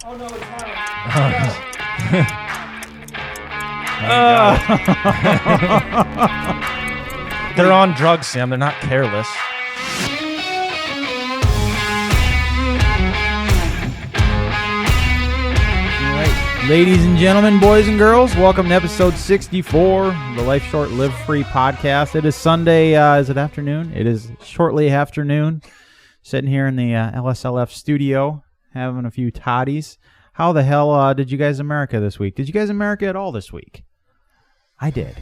Oh no, it's mine. They're on drugs, Sam. They're not careless. Ladies and gentlemen, boys and girls, welcome to episode 64 of the Life Short, Live Free podcast. It is Sunday, is it afternoon? It is shortly afternoon. Sitting here in the LSLF studio, having a few toddies. How the hell did you guys America this week? Did you guys America at all this week? I did.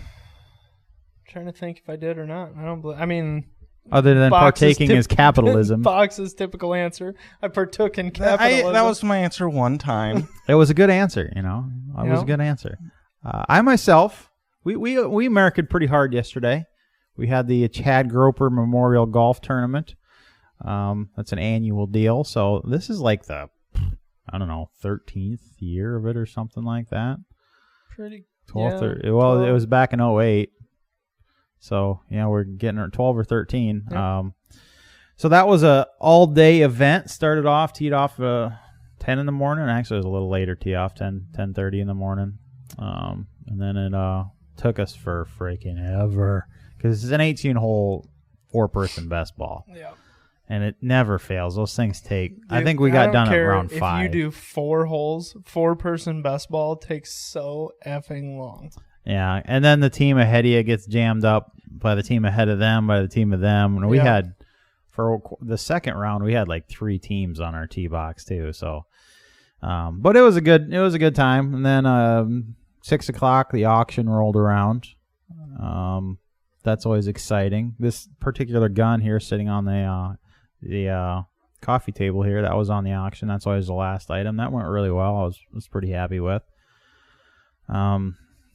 Trying to think if I did or not. I mean... Other than partaking is capitalism. Box's typical answer. I partook in capitalism. That was my answer one time. It was a good answer, you know. It was a good answer. I myself, we America'd pretty hard yesterday. We had the Chad Groper Memorial Golf Tournament. That's an annual deal. So this is like the, 13th year of it or something like that. Pretty 12th. Yeah, well, it was back in 2008. So, yeah, we're getting 12 or 13. Yeah. So that was a all-day event. Teed off 10 in the morning. Actually, it was a little later tee off, 10:30 in the morning. And then it took us for freaking ever. Because it's an 18-hole, four-person best ball. Yeah. And it never fails. Those things take... I think we got done at round 5. If you do 4 holes, four-person best ball takes so effing long. Yeah, and then the team ahead of you gets jammed up by the team ahead of them, by the team of them. And we had, for the second round, we had like 3 teams on our tee box too. So, but it was a good time. And then 6 o'clock, the auction rolled around. That's always exciting. This particular gun here, sitting on the coffee table here, that was on the auction. That's always the last item. That went really well. I was pretty happy with.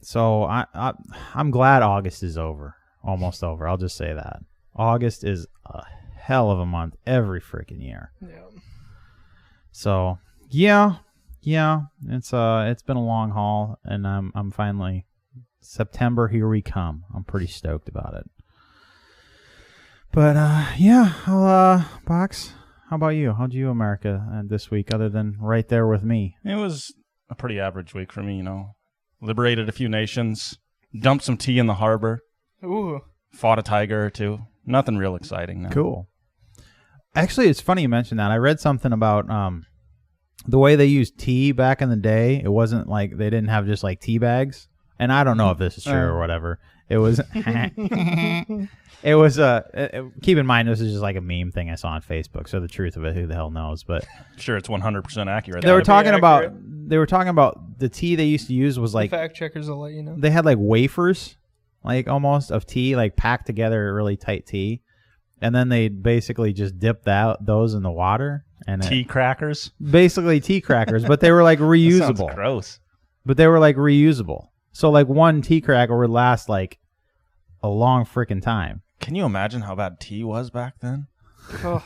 So I'm glad August is over. Almost over. I'll just say that. August is a hell of a month every freaking year. Yeah. So yeah. It's been a long haul, and I'm finally September. Here we come. I'm pretty stoked about it. But Box. How about you? How'd you America this week, other than right there with me? It was a pretty average week for me, you know. Liberated a few nations, dumped some tea in the harbor. Ooh. Fought a tiger or two. Nothing real exciting now. Cool. Actually, it's funny you mentioned that. I read something about the way they used tea back in the day. It wasn't like they didn't have just like tea bags. And I don't know if this is true or whatever. It was... It was keep in mind this is just like a meme thing I saw on Facebook, so the truth of it, who the hell knows? But sure, it's 100% accurate. They were talking about the tea they used to use was like the fact checkers will let you know. They had like wafers, like almost of tea, like packed together, really tight tea, and then they basically just dipped those in the water and tea crackers. Basically tea crackers, but they were like reusable. That sounds gross. But they were like reusable, so like one tea cracker would last like a long freaking time. Can you imagine how bad tea was back then? Oh.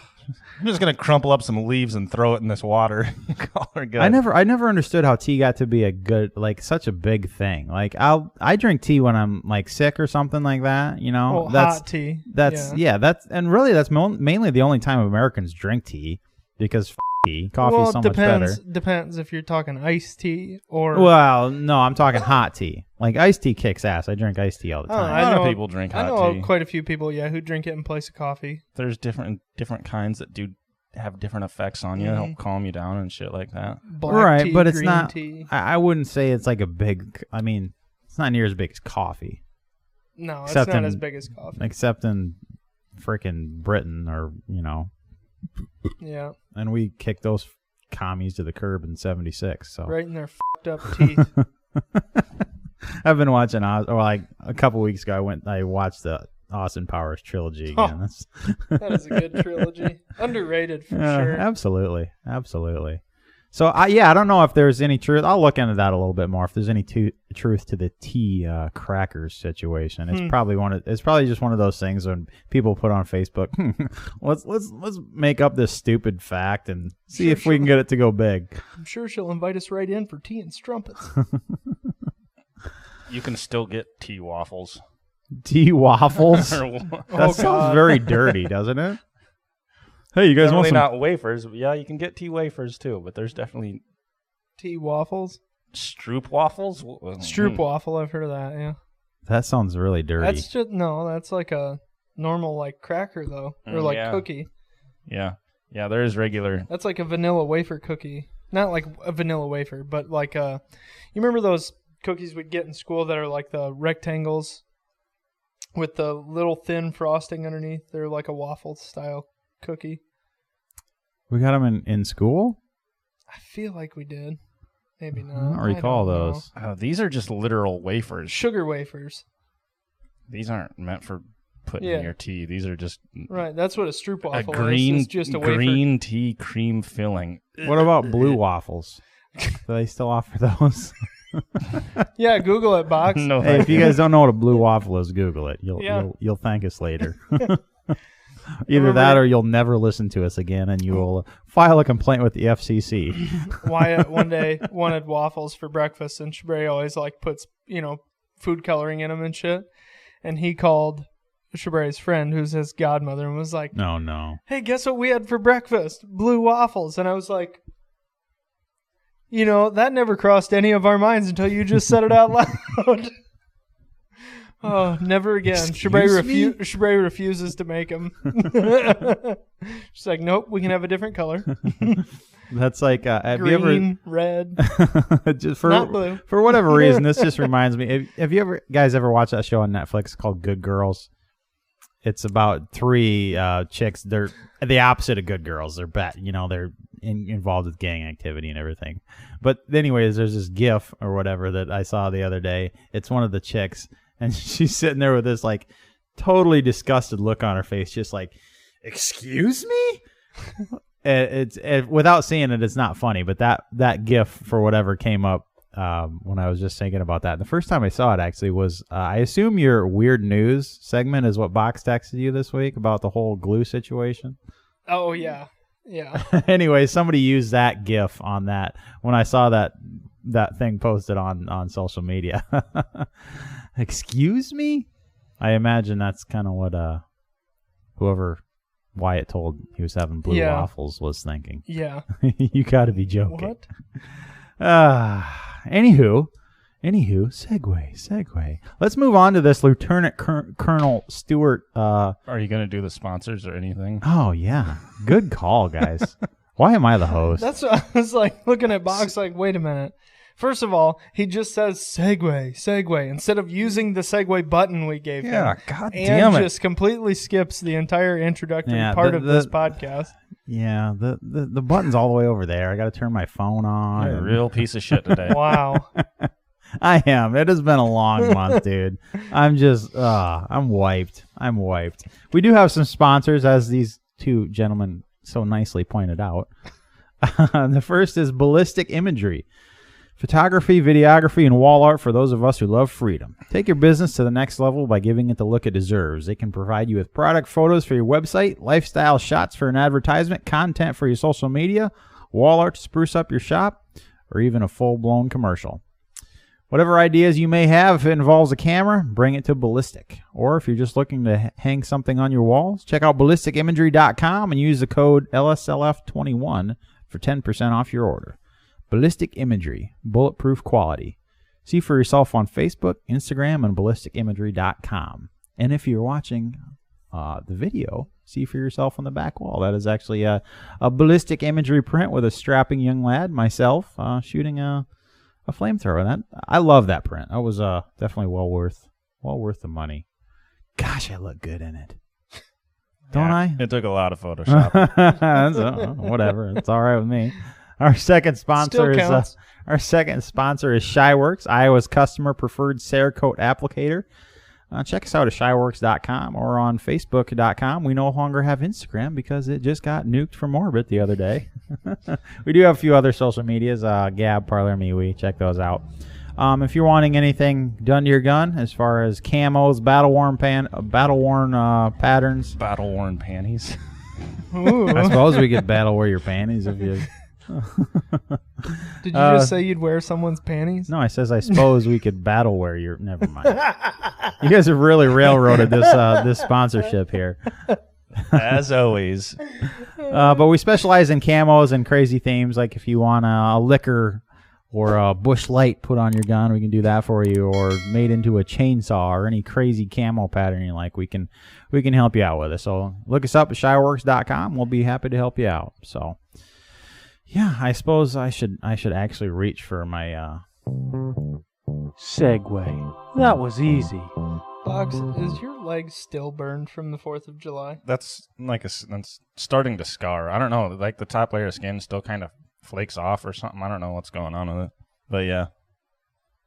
I'm just gonna crumple up some leaves and throw it in this water. Call her good. I never understood how tea got to be such a big thing. Like I drink tea when I'm like sick or something like that. You know, well, hot tea. That's mainly the only time Americans drink tea because tea. Coffee is so much better. Depends if you're talking iced tea or... Well, no, I'm talking hot tea. Like, iced tea kicks ass. I drink iced tea all the time. A lot of people drink hot tea. I know quite a few people, who drink it in place of coffee. There's different kinds that do have different effects on you, help calm you down and shit like that. Black tea, but it's green not... tea. I wouldn't say it's like a big... I mean, it's not near as big as coffee. No, it's not as big as coffee. Except in freaking Britain or, Yeah. And we kicked those commies to the curb in 76. So right in their fucked up teeth. I've been watching, like a couple weeks ago, I watched the Austin Powers trilogy again. That is a good trilogy. Underrated for sure. Absolutely. So, I don't know if there's any truth. I'll look into that a little bit more. If there's any truth to the tea crackers situation, it's probably just one of those things when people put on Facebook, let's make up this stupid fact and see if we can get it to go big. I'm sure she'll invite us right in for tea and strumpets. You can still get tea waffles. Tea waffles? That sounds very dirty, doesn't it? Hey, you guys want some... not wafers. Yeah, you can get tea wafers too, but there's definitely tea waffles. Stroop waffles? Stroop waffle, I've heard of that, yeah. That sounds really dirty. That's like a normal like cracker though. Or like cookie. Yeah. Yeah, there is regular. That's like a vanilla wafer cookie. Not like a vanilla wafer, but like you remember those cookies we'd get in school that are like the rectangles with the little thin frosting underneath? They're like a waffle style cookie. We got them in school? I feel like we did. Maybe not. I don't recall those. These are just literal wafers. Sugar wafers. These aren't meant for putting in your tea. These are just... Right, that's what a stroop waffle is. It's just a wafer. Green tea cream filling. What about blue waffles? Do they still offer those? Yeah, Google it, Box. No, hey, if you guys don't know what a blue waffle is, Google it. You'll thank us later. Either that or you'll never listen to us again and you will file a complaint with the FCC. Wyatt one day wanted waffles for breakfast and Shabray always like puts, food coloring in them and shit. And he called Shabray's friend, who's his godmother, and was like, No. Hey, guess what we had for breakfast? Blue waffles. And I was like, that never crossed any of our minds until you just said it out loud. Oh, never again. Shabray refuses to make them. She's like, nope, we can have a different color. That's like green, red, just not blue. For whatever reason, this just reminds me. Have you guys ever watched that show on Netflix called Good Girls? It's about three chicks. They're the opposite of good girls. They're bad. They're involved with gang activity and everything. But anyways, there's this GIF or whatever that I saw the other day. It's one of the chicks. And she's sitting there with this, like, totally disgusted look on her face, just like, excuse me? It's without seeing it, it's not funny. But that GIF, for whatever, came up when I was just thinking about that. The first time I saw it, actually, was, I assume your weird news segment is what Box texted you this week about the whole glue situation. Oh, yeah. Yeah. Anyway, somebody used that GIF on that when I saw that thing posted on social media. Excuse me? I imagine that's kind of what whoever Wyatt told he was having blue waffles was thinking. Yeah. You got to be joking. What? Anywho, segue. Let's move on to this Lieutenant Colonel Stuart. Are you going to do the sponsors or anything? Oh, yeah. Good call, guys. Why am I the host? That's what I was like looking at Box like, wait a minute. First of all, he just says segue instead of using the segue button we gave him. Yeah, god damn it. And just completely skips the entire introductory part of this podcast. Yeah, the button's all the way over there. I got to turn my phone on. You're a real piece of shit today. Wow. I am. It has been a long month, dude. I'm just, I'm wiped. We do have some sponsors, as these two gentlemen so nicely pointed out. The first is Ballistic Imagery. Photography, videography, and wall art for those of us who love freedom. Take your business to the next level by giving it the look it deserves. They can provide you with product photos for your website, lifestyle shots for an advertisement, content for your social media, wall art to spruce up your shop, or even a full-blown commercial. Whatever ideas you may have, if it involves a camera, bring it to Ballistic. Or if you're just looking to hang something on your walls, check out ballisticimagery.com and use the code LSLF21 for 10% off your order. Ballistic Imagery, bulletproof quality. See for yourself on Facebook, Instagram, and ballisticimagery.com. And if you're watching the video, see for yourself on the back wall. That is actually a Ballistic Imagery print with a strapping young lad, myself, shooting a flamethrower. And I love that print. That was definitely well worth the money. Gosh, I look good in it. Don't I? It took a lot of Photoshop. Whatever. It's all right with me. Our second sponsor is Shyworks, Iowa's customer preferred Cerakote applicator. Check us out at shyworks.com or on facebook.com. We no longer have Instagram because it just got nuked from orbit the other day. We do have a few other social medias, Gab, Parler, MeWe. Check those out. If you're wanting anything done to your gun as far as camos, battle-worn patterns. Battle-worn panties. Ooh. I suppose we could battle wear your panties if you... Did you just say you'd wear someone's panties? No, I suppose we could battle wear your... Never mind. You guys have really railroaded this sponsorship here. As always. But we specialize in camos and crazy themes. Like if you want a liquor or a bush light put on your gun, we can do that for you, or made into a chainsaw, or any crazy camo pattern you like, we can help you out with it. So look us up at shireworks.com. We'll be happy to help you out. So yeah, I suppose I should actually reach for my Segway. That was easy. Box, is your leg still burned from the 4th of July? That's that's starting to scar. I don't know. Like the top layer of skin still kind of flakes off or something. I don't know what's going on with it. But yeah.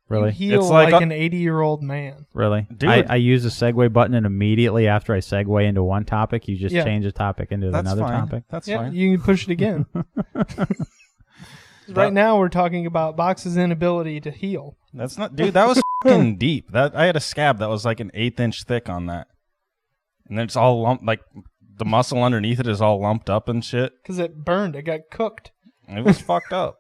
Really? You heal It's like like an 80-year-old man. Really? Dude. I use the segue button, and immediately after I segue into one topic, you just change the topic into That's another fine. topic. That's Yeah, fine. you can push it again. Right now we're talking about Box's inability to heal. That's not, dude. That was fucking deep. I had a scab that was like an 1/8 inch thick on that, and it's all lumped. Like the muscle underneath it is all lumped up and shit. Because it burned. It got cooked. It was fucked up.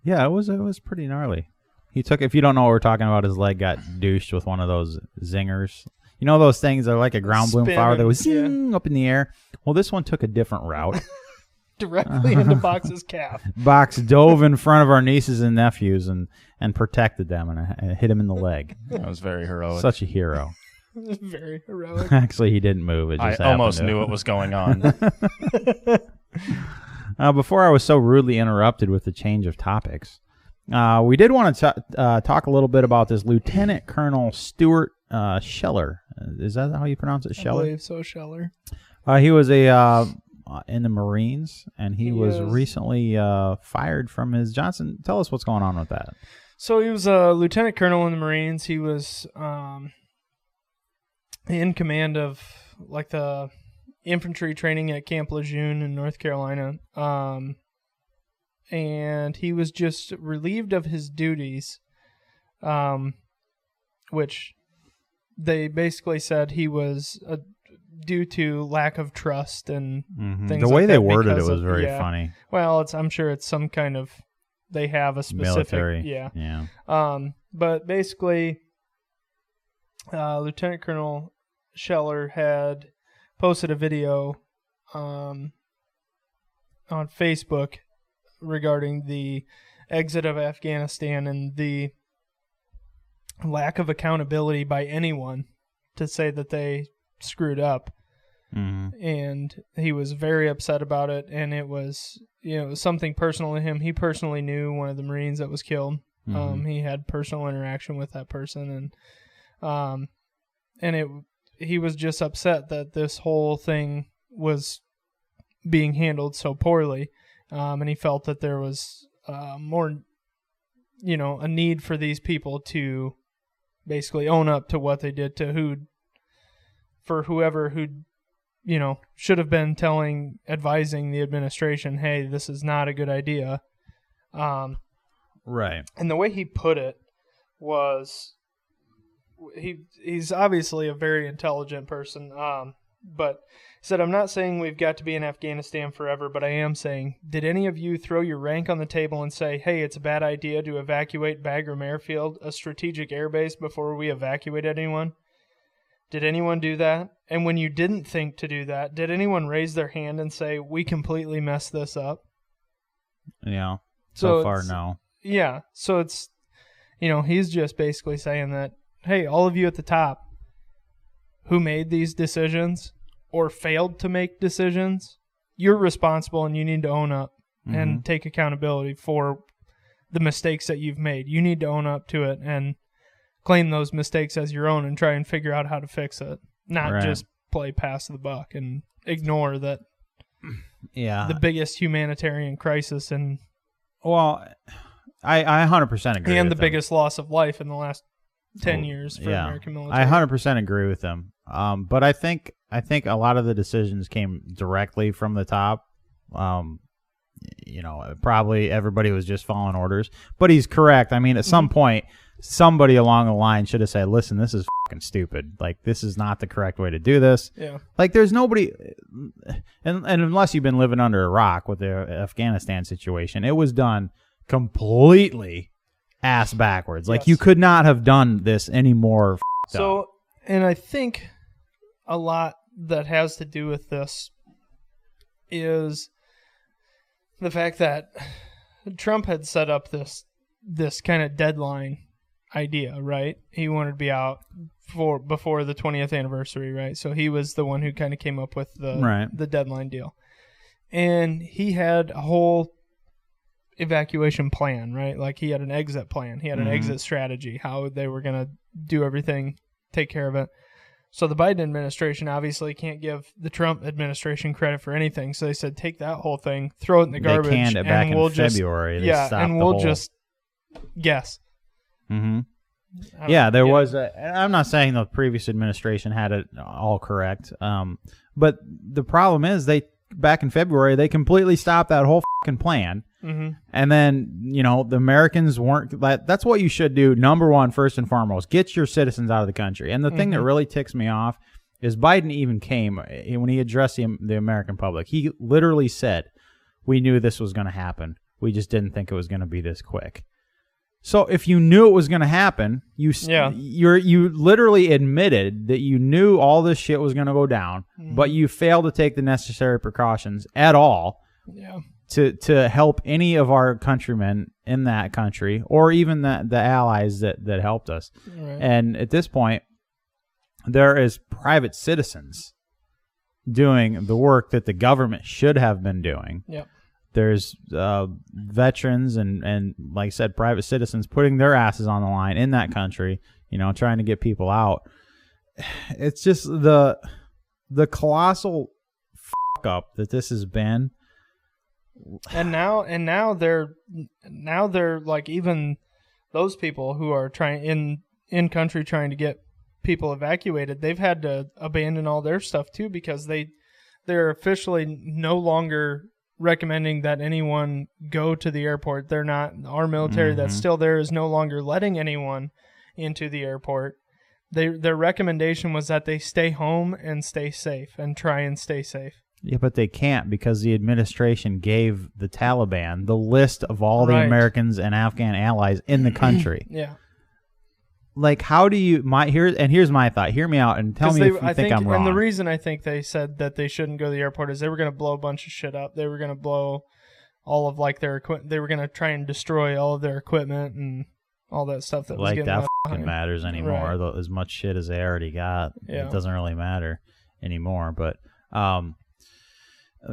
Yeah, it was pretty gnarly. He took, if you don't know what we're talking about, his leg got douched with one of those zingers. You know those things that are like a ground bloom flower that was zing up in the air? Well, this one took a different route. Directly into Box's calf. Box dove in front of our nieces and nephews and protected them and hit him in the leg. That was very heroic. Such a hero. Very heroic. Actually, he didn't move. It just I almost happened to. knew what was going on. Before I was so rudely interrupted with the change of topics, we did want to talk a little bit about this Lieutenant Colonel Stuart Scheller. Is that how you pronounce it, Scheller? I believe so, Scheller. He was in the Marines, and he was recently fired from his Johnson. Tell us what's going on with that. So he was a lieutenant colonel in the Marines. He was in command of like the infantry training at Camp Lejeune in North Carolina. And he was just relieved of his duties, which they basically said he was due to lack of trust and things The way like they that worded it because was of- very yeah. funny. Well, I'm sure it's some kind of, they have a specific, Military. yeah. But basically, Lieutenant Colonel Scheller had posted a video on Facebook regarding the exit of Afghanistan and the lack of accountability by anyone to say that they screwed up. And he was very upset about it, and it was, it was something personal to him. He personally knew one of the Marines that was killed. He had personal interaction with that person, and he was just upset that this whole thing was being handled so poorly, and he felt that there was more, a need for these people to basically own up to what they did to whoever who should have been advising the administration, hey, this is not a good idea. Right. And the way he put it was, he's obviously a very intelligent person, but he said, I'm not saying we've got to be in Afghanistan forever, but I am saying, did any of you throw your rank on the table and say, hey, it's a bad idea to evacuate Bagram Airfield, a strategic airbase, before we evacuate anyone? Did anyone do that? And when you didn't think to do that, did anyone raise their hand and say, we completely messed this up? Yeah. So far, it's- no. Yeah. So it's, he's just basically saying that, hey, all of you at the top who made these decisions or failed to make decisions, you're responsible and you need to own up and take accountability for the mistakes that you've made. You need to own up to it and claim those mistakes as your own and try and figure out how to fix it. Not just play pass the buck and ignore that the biggest humanitarian crisis and Well, I 100% agree. and with the them. biggest loss of life in the last 10 years for American military. I 100% agree with them. But I think a lot of the decisions came directly from the top. Probably everybody was just following orders. But he's correct. I mean, at some point, somebody along the line should have said, listen, this is fucking stupid. Like, this is not the correct way to do this. Yeah. Like, there's nobody, and unless you've been living under a rock with the Afghanistan situation, it was done completely ass backwards. Like, you could not have done this any more So, and I think a lot that has to do with this is the fact that Trump had set up this this kind of deadline idea, right? He wanted to be out before the 20th anniversary, right? So he was the one who kind of came up with the deadline deal. And he had a whole evacuation plan, right? Like he had an exit plan. He had an exit strategy, how they were going to do everything, take care of it. So the Biden administration obviously can't give the Trump administration credit for anything. So they said, take that whole thing, throw it in the garbage. They canned it back in February. And we'll just guess. Mm-hmm. Yeah, there was I'm not saying the previous administration had it all correct. But the problem is back in February, they completely stopped that whole fucking plan. Mm-hmm. And then, the Americans weren't. That's what you should do. Number one, first and foremost, get your citizens out of the country. And the thing that really ticks me off is Biden even came when he addressed the American public. He literally said, "We knew this was going to happen. We just didn't think it was going to be this quick." So if you knew it was going to happen, you literally admitted that you knew all this shit was going to go down, but you failed to take the necessary precautions at all. Yeah. To help any of our countrymen in that country, or even the allies that helped us. Right. And at this point, there is private citizens doing the work that the government should have been doing. Yep. There's veterans and like I said, private citizens putting their asses on the line in that country, trying to get people out. It's just the colossal fuck up that this has been. And now they're like, even those people who are trying in country trying to get people evacuated, they've had to abandon all their stuff too, because they're officially no longer recommending that anyone go to the airport. They're not, our military that's still there is no longer letting anyone into the airport. Their recommendation was that they stay home and stay safe and try and stay safe. Yeah, but they can't, because the administration gave the Taliban the list of all the Americans and Afghan allies in the country. Yeah. Like, how do you... here's my thought. Hear me out and tell me if you think I'm wrong. And the reason I think they said that they shouldn't go to the airport is they were going to blow a bunch of shit up. They were going to blow all of their equipment. They were going to try and destroy all of their equipment and all that stuff that was getting left behind. Fucking matters anymore. Right. As much shit as they already got, it doesn't really matter anymore. But...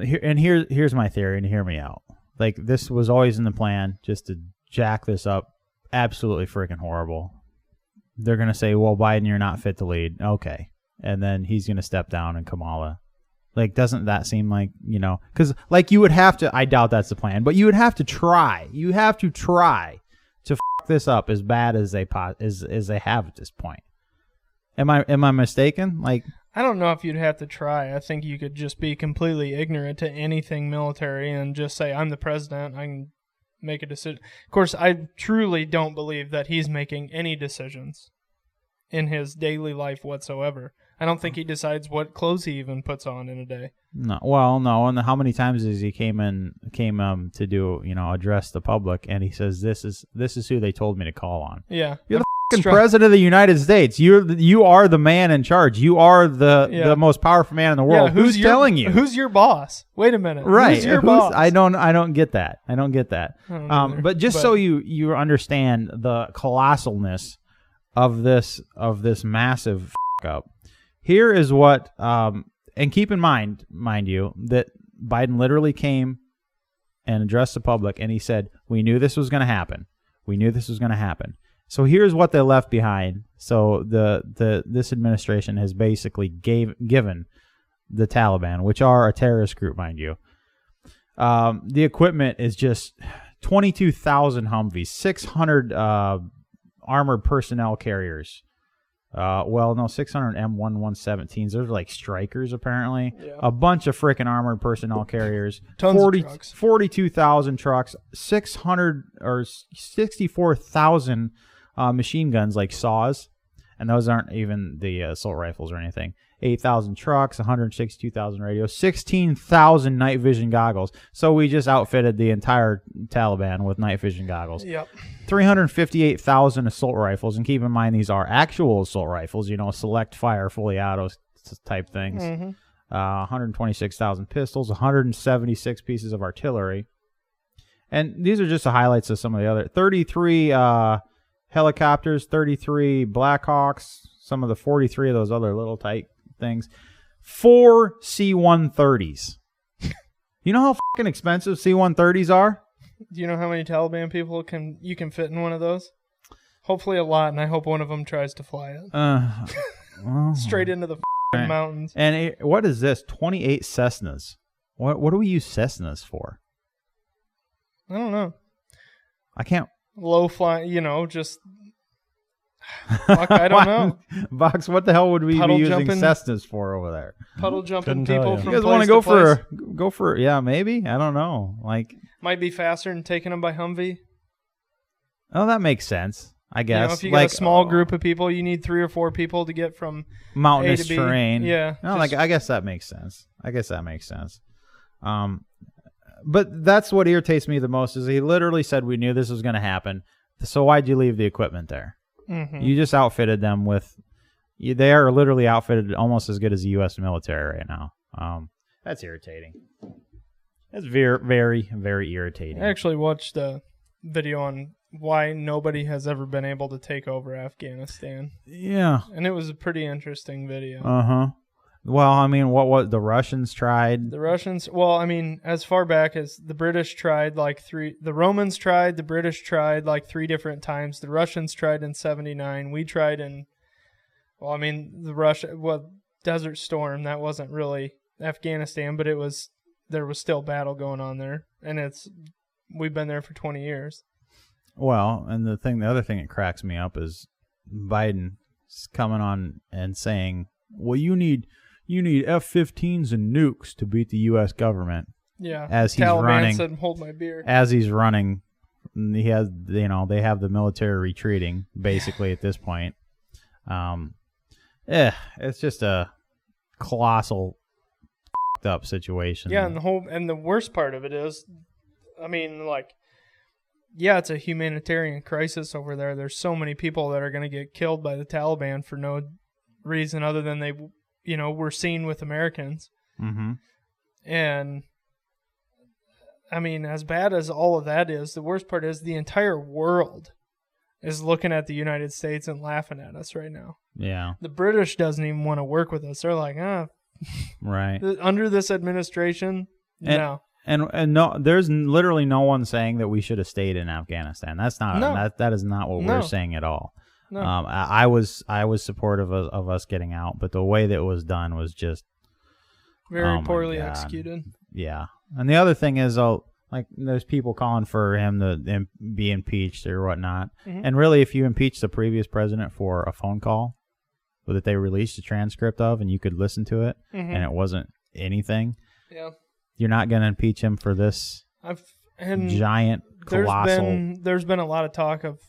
here's my theory, and hear me out. Like, this was always in the plan, just to jack this up. Absolutely freaking horrible. They're going to say, well, Biden, you're not fit to lead. Okay. And then he's going to step down, and Kamala. Like, doesn't that seem like, because, like, you would have to, I doubt that's the plan, but you would have to try. You have to try to fuck this up as bad as they have at this point. Am I mistaken? Like, I don't know if you'd have to try. I think you could just be completely ignorant to anything military and just say, I'm the president, I can make a decision. Of course, I truly don't believe that he's making any decisions in his daily life whatsoever. I don't think he decides what clothes he even puts on in a day. No, well, no. And how many times has he came to do, address the public, and he says, this is who they told me to call on. Yeah. You're the president of the United States. You are the man in charge. You are the most powerful man in the world. Yeah, who's telling you? Who's your boss? Wait a minute. Right. Who's your boss? I don't get that. But just so you understand the colossalness of this massive up. Here is what and keep in mind you, that Biden literally came and addressed the public, and he said, we knew this was going to happen. We knew this was going to happen. So here's what they left behind. So this administration has basically given the Taliban, which are a terrorist group, mind you, the equipment is just 22,000 Humvees, 600 armored personnel carriers. 600 M1117s. Those are like Strikers, apparently. Yeah. A bunch of freaking armored personnel carriers. Tons of trucks. 42,000 trucks. 64,000 machine guns, like saws. And those aren't even the assault rifles or anything. 8,000 trucks, 162,000 radios, 16,000 night vision goggles. So we just outfitted the entire Taliban with night vision goggles. Yep. 358,000 assault rifles, and keep in mind these are actual assault rifles, select fire, fully auto type things. Mm-hmm. 126,000 pistols, 176 pieces of artillery. And these are just the highlights of some of the other 33 helicopters, 33 Blackhawks, some of the 43 of those other little tight things, 4 C-130s. You know how fucking expensive C-130s are? Do you know how many Taliban people you can fit in one of those? Hopefully a lot, and I hope one of them tries to fly it. Well, straight into the mountains. And what is this? 28 Cessnas. What do we use Cessnas for? I don't know. I can't. Low fly, just. Fuck, I don't know. Box, what the hell would we Puddle be using jumping? Cessnas for over there? Puddle jumping Couldn't tell people you. from You guys want to go for yeah, maybe? I don't know. Might be faster than taking them by Humvee. Oh, that makes sense. I guess. If you got a small group of people, you need 3 or 4 people to get from mountainous A to B. terrain. Yeah. No, I guess that makes sense. But that's what irritates me the most is he literally said we knew this was going to happen. So why'd you leave the equipment there? Mm-hmm. You just outfitted them with. They are literally outfitted almost as good as the U.S. military right now. That's irritating. That's very, very, very irritating. I actually watched a video on why nobody has ever been able to take over Afghanistan. Yeah. And it was a pretty interesting video. Uh-huh. Well, I mean, what the Russians tried. The Russians, as far back as the British tried the Romans tried, the British tried 3 different times. The Russians tried in 79. We tried in, Desert Storm, that wasn't really Afghanistan, but there was still battle going on there. And we've been there for 20 years. Well, and the other thing that cracks me up is Biden coming on and saying, well, you need F-15s and nukes to beat the U.S. government. Yeah. As he's Taliban running, said, hold my beer. As he's running, he has, they have the military retreating basically at this point. It's just a colossal f***ed up situation. Yeah, and the worst part of it is, it's a humanitarian crisis over there. There's so many people that are going to get killed by the Taliban for no reason other than they, were seen with Americans. Mm-hmm. And, as bad as all of that is, the worst part is the entire world is looking at the United States and laughing at us right now. Yeah. The British doesn't even want to work with us. They're like, right. Under this administration, no. And no, there's literally no one saying that we should have stayed in Afghanistan. That's not that is not what we're saying at all. No. I was supportive of us getting out, but the way that it was done was just very poorly executed. Yeah, and the other thing is, there's people calling for him to be impeached or whatnot. Mm-hmm. And really, if you impeach the previous president for a phone call that they released a transcript of, and you could listen to it, mm-hmm. and it wasn't anything. Yeah. You're not going to impeach him for this giant, colossal... There's been a lot of talk of,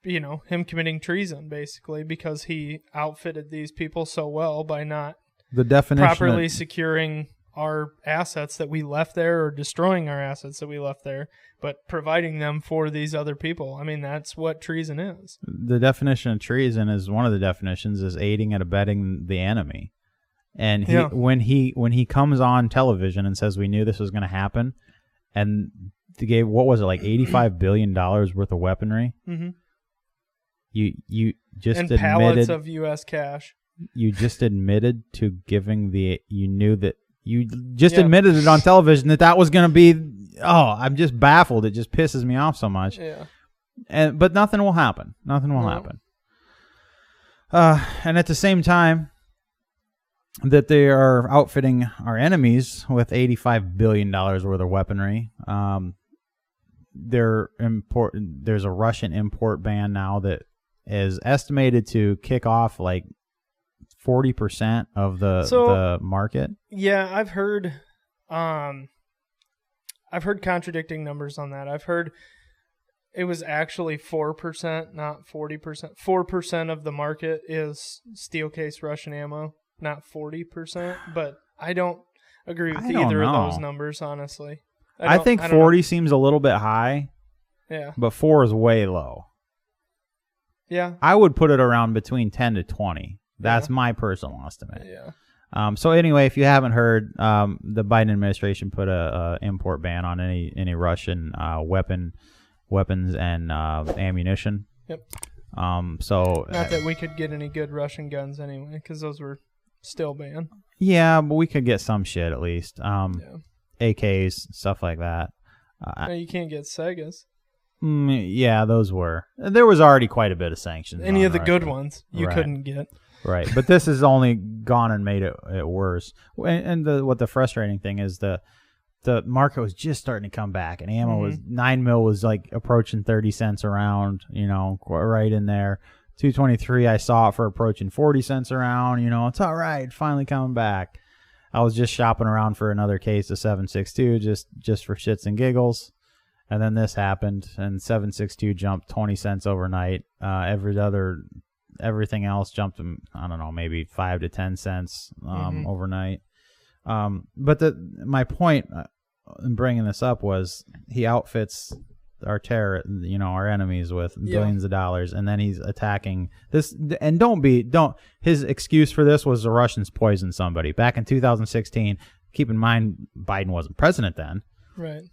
him committing treason, basically, because he outfitted these people so well by not properly securing our assets that we left there or destroying our assets that we left there, but providing them for these other people. That's what treason is. The definition of treason is one of the definitions is aiding and abetting the enemy. And when he comes on television and says we knew this was going to happen, and they gave $85 billion worth of weaponry. Mm-hmm. You just and admitted pallets of U.S. cash. You just admitted to giving admitted it on television that was going to be. Oh, I'm just baffled. It just pisses me off so much. Yeah. But nothing will happen. Nothing will happen. And at the same time that they are outfitting our enemies with $85 billion worth of weaponry, there's a Russian import ban now that is estimated to kick off 40% of the market. Yeah, I've heard contradicting numbers on that. I've heard it was actually 4%, not 40%. 4% of the market is steel case Russian ammo, not 40%. But I don't agree with either of those numbers, honestly. I think 40 seems a little bit high. Yeah. But 4 is way low. Yeah. I would put it around between 10 to 20. That's my personal estimate. Yeah. So anyway, if you haven't heard, the Biden administration put a import ban on any Russian weapons and ammunition. Yep. So not that we could get any good Russian guns anyway, because those were still banned. Yeah, but we could get some shit at least. Yeah. AKs, stuff like that. No, you can't get Segas. Yeah, those were. There was already quite a bit of sanctions. Any of the Russia. good ones you Right. couldn't get. Right, but this has only gone and made it worse. And what the frustrating thing is the market was just starting to come back, and ammo was 9mm was like approaching 30 cents a round. Right in there. 223, I saw it for approaching 40 cents a round. It's all right, finally coming back. I was just shopping around for another case of 7.62 just for shits and giggles. And then this happened, and 7.62 jumped 20 cents overnight. Everything else jumped, I don't know, maybe 5 to 10 cents overnight. But my point in bringing this up was he outfits our our enemies with billions of dollars, and then he's attacking this. And his excuse for this was the Russians poisoned somebody back in 2016. Keep in mind, Biden wasn't president then. Right.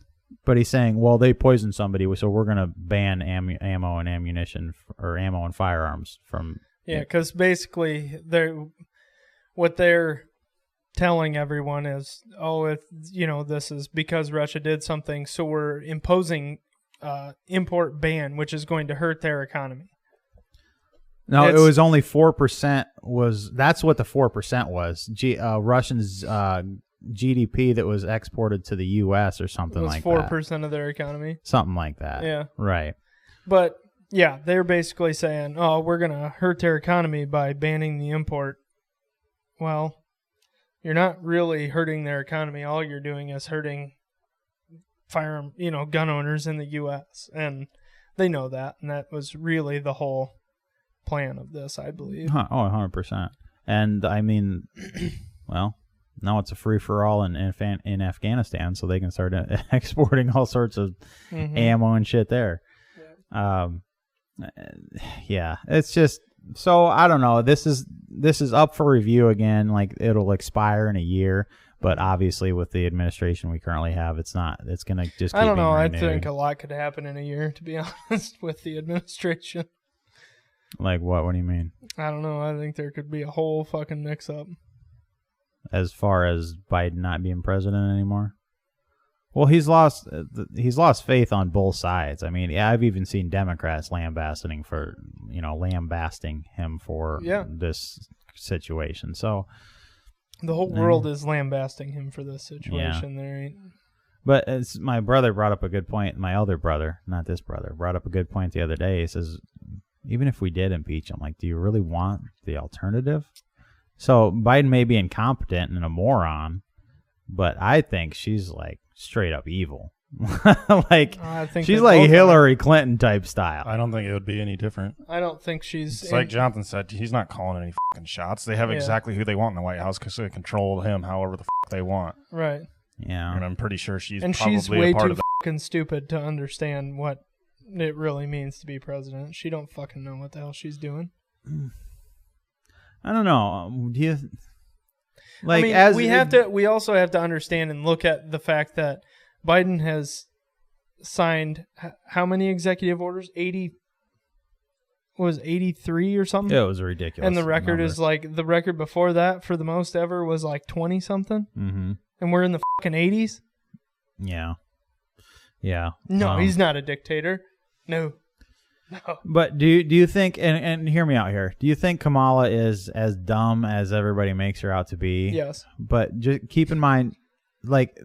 But he's saying, well, they poisoned somebody, so we're going to ban ammo and ammunition, or ammo and firearms from... Yeah, because basically what they're telling everyone is, this is because Russia did something, so we're imposing import ban, which is going to hurt their economy. No, it was only 4%. That's what the 4% was. Russians... GDP that was exported to the U.S. or something like that. It was 4% of their economy. Something like that. Yeah. Right. But, yeah, they're basically saying, we're going to hurt their economy by banning the import. Well, you're not really hurting their economy. All you're doing is hurting gun owners in the U.S. And they know that. And that was really the whole plan of this, I believe. 100%. And, I mean, well... Now it's a free-for-all in Afghanistan, so they can start exporting all sorts of ammo and shit there. Yeah, it's just so I don't know. This is up for review again. Like it'll expire in a year, but obviously with the administration we currently have, it's not. It's gonna just. Keep I don't know. I renewed. think a lot could happen in a year, to be honest, with the administration. Like what? What do you mean? I don't know. I think there could be a whole fucking mix-up. As far as Biden not being president anymore? Well, he's lost faith on both sides. I mean, I've even seen Democrats lambasting him for this situation. So the whole world is lambasting him for this situation. Yeah. There ain't. But as my brother brought up a good point, my other brother, not this brother, brought up a good point the other day. He says, even if we did impeach him, like, do you really want the alternative? So Biden may be incompetent and a moron, but I think she's like straight up evil. I think she's like Hillary Clinton type style. I don't think it would be any different. I don't think she's... It's like Jonathan said, he's not calling any fucking shots. They have exactly who they want in the White House because they control him however the fuck they want. Right. Yeah. And I'm pretty sure she's probably way way a part too of that. fucking stupid to understand what it really means to be president. She don't fucking know what the hell she's doing. I don't know. Do you like? I mean, we also have to understand and look at the fact that Biden has signed how many executive orders? 80. Was 83 or something? Yeah, it was ridiculous. And the record is like the record before that for the most ever was like 20 something. Mm-hmm. And we're in the fucking 80s. Yeah. Yeah. No, he's not a dictator. No. But do you think, and hear me out here, do you think Kamala is as dumb as everybody makes her out to be? Yes. But just keep in mind, like,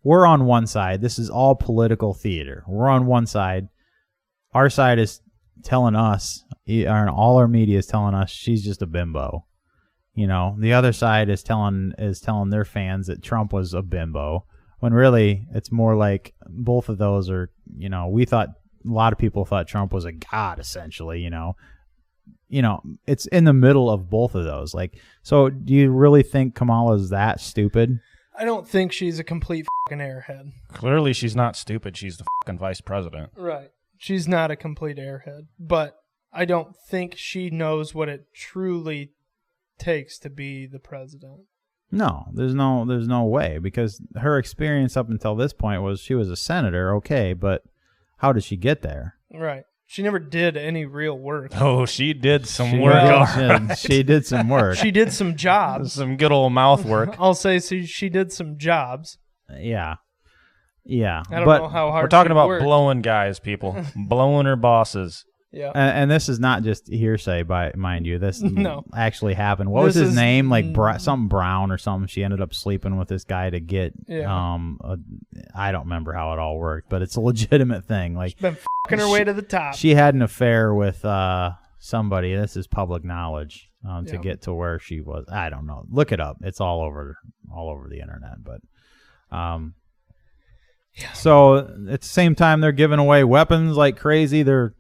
we're on one side. This is all political theater. We're on one side. Our side is telling us, all our media is telling us she's just a bimbo. The other side is telling their fans that Trump was a bimbo, when really it's more like both of those are, a lot of people thought Trump was a god, essentially, it's in the middle of both of those. Like, so do you really think Kamala's that stupid? I don't think she's a complete fucking airhead. Clearly she's not stupid. She's the fucking vice president. Right. She's not a complete airhead, but I don't think she knows what it truly takes to be the president. No, there's no way, because her experience up until this point was she was a senator, okay, but how did she get there? Right. She never did any real work. Oh, she did some work. She did some work. She did some jobs. Some good old mouth work. I'll say she did some jobs. Yeah. I don't know how hard we're talking she about worked. blowing guys, people. Blowing her bosses. Yeah. And this is not just hearsay, mind you. This actually happened. What was This his is- name? Like something Brown or something. She ended up sleeping with this guy to get. I don't remember how it all worked, but it's a legitimate thing. Like Been fucking her way to the top. she had an affair with somebody. This is public knowledge to get to where she was. I don't know. look it up. It's all over the internet. But so at the same time, they're giving away weapons like crazy. They're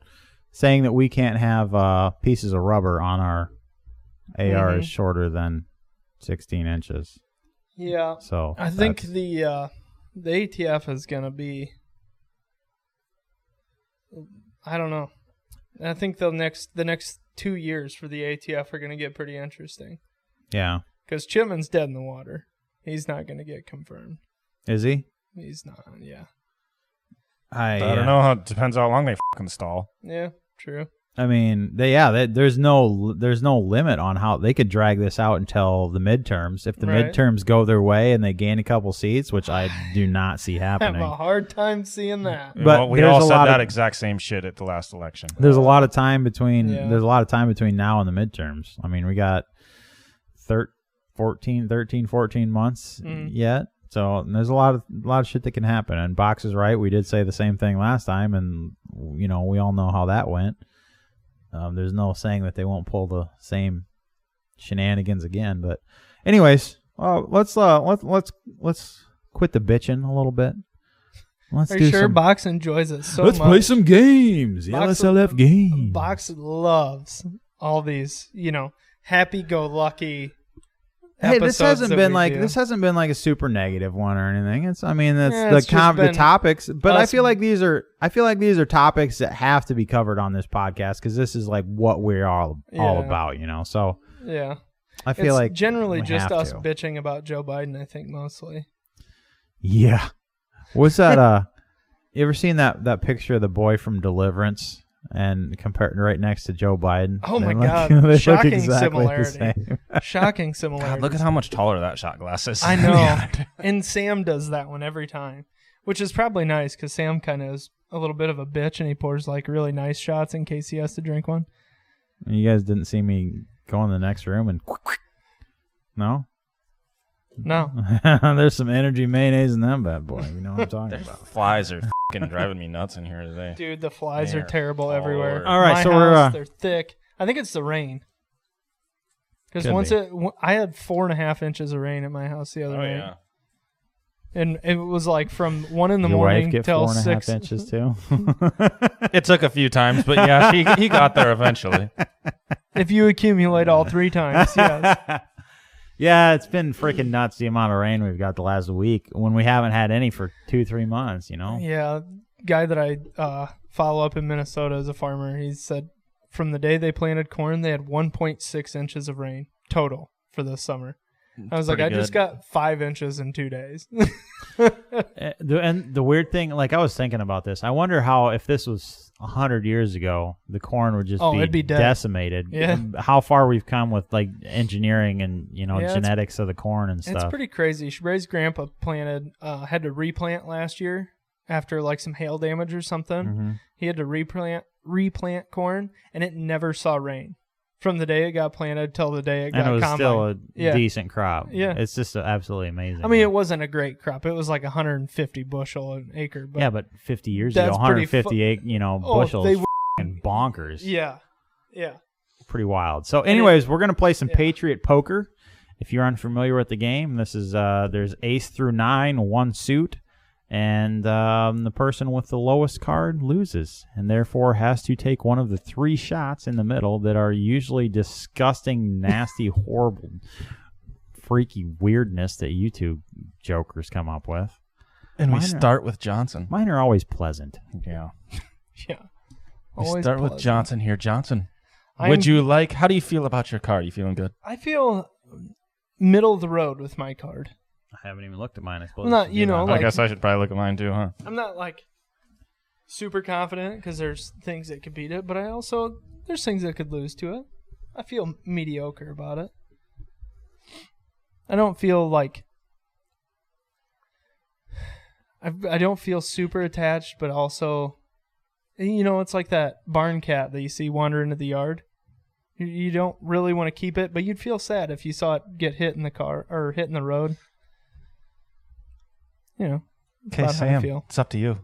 saying that we can't have pieces of rubber on our ARs shorter than 16 inches. Yeah. So I think the ATF is gonna be. I don't know. I think the next 2 years for the ATF are gonna get pretty interesting. Yeah. Because Chipman's dead in the water. He's not gonna get confirmed. Is he? He's not. Yeah. I don't know. It depends how long they fucking stall. Yeah. True. I mean, there's no limit on how they could drag this out until the midterms. If the midterms go their way and they gain a couple seats, which I do not see I have happening. a hard time seeing that. But we all said that exact same shit at the last election. There's a lot of time between. There's a lot of time between now and the midterms. I mean, we got 14 months yet. So there's a lot of shit that can happen. And Box is right. We did say the same thing last time, and we all know how that went. There's no saying that they won't pull the same shenanigans again. But, anyways, let's quit the bitching a little bit. Let's Are you sure Box enjoys it so much? Let's play some games. The Box LSLF games. Box loves all these, happy-go-lucky. Hey, this hasn't been like a super negative one or anything. It's the topics, but I feel like these are topics that have to be covered on this podcast because this is like what we're all about, So yeah, I feel like generally just us bitching about Joe Biden. I think mostly. Yeah, what's that? You ever seen that picture of the boy from Deliverance? And compared right next to Joe Biden. Oh my God! They Shocking look exactly similarity. Shocking similarity. God, look at how much taller that shot glass is. I know. And Sam does that one every time, which is probably nice because Sam kind of is a little bit of a bitch, and he pours like really nice shots in case he has to drink one. You guys didn't see me go in the next room and no. No. There's some energy mayonnaise in them bad boy. You know what I'm talking about. Flies are fucking driving me nuts in here today. Dude, the flies are terrible everywhere. All right, My so house, they're thick. I think it's the rain. Because I had 4.5 inches of rain at my house the other night. Yeah. And it was like from 1 in the Your morning wife get till 4.5 6 inches too. It took a few times, but yeah, he got there eventually. If you accumulate all 3 times, yes. Yeah, it's been freaking nuts the amount of rain we've got the last week when we haven't had any for 2-3 months, Yeah, guy that I follow up in Minnesota is a farmer. He said from the day they planted corn, they had 1.6 inches of rain total for this summer. I was like, I just got 5 inches in 2 days. And the weird thing, like I was thinking about this, I wonder how if this was 100 years ago, the corn would just it'd be dead. decimated. Yeah. How far we've come with like engineering and genetics of the corn and stuff. It's pretty crazy. Ray's grandpa had to replant last year after like some hail damage or something. Mm-hmm. He had to replant corn, and it never saw rain from the day it got planted till the day it got and it was combined. still a decent crop. Yeah. It's just absolutely amazing. I mean, it wasn't a great crop. It was like 150 bushel an acre. But yeah, but 50 years ago, 158, bushels, f***ing bonkers. Yeah. Pretty wild. So, anyways, we're gonna play some Patriot Poker. If you're unfamiliar with the game, this is there's ace through 9, 1 suit, and the person with the lowest card loses, and therefore has to take one of the 3 shots in the middle that are usually disgusting, nasty, horrible, freaky weirdness that YouTube jokers come up with. And we start with Johnson. Mine are always pleasant. Yeah. Yeah. We start with Johnson here. Johnson. Would you like? How do you feel about your card? You feeling good? I feel middle of the road with my card. I haven't even looked at mine. I suppose. I'm not, I guess I should probably look at mine too, huh? I'm not like super confident because there's things that could beat it, but there's things that could lose to it. I feel mediocre about it. I don't feel like I don't feel super attached, but also, it's like that barn cat that you see wander into the yard. You don't really want to keep it, but you'd feel sad if you saw it get hit in the car or hit in the road. Okay, Sam, it's up to you.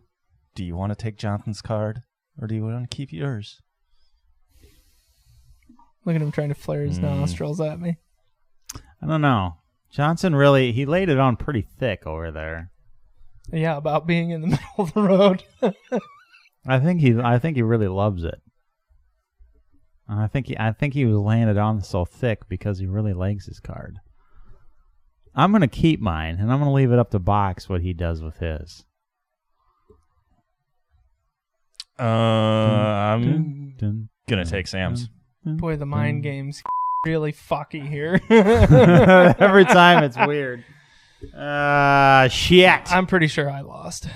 Do you want to take Jonathan's card, or do you want to keep yours? Look at him trying to flare his nostrils at me. I don't know. Johnson he laid it on pretty thick over there. Yeah, about being in the middle of the road. I think he really loves it. I think he was laying it on so thick because he really likes his card. I'm gonna keep mine, and I'm gonna leave it up to Box what he does with his. I'm gonna take Sam's. Boy, the mind game's really fucky here. Every time it's weird. Shit. I'm pretty sure I lost.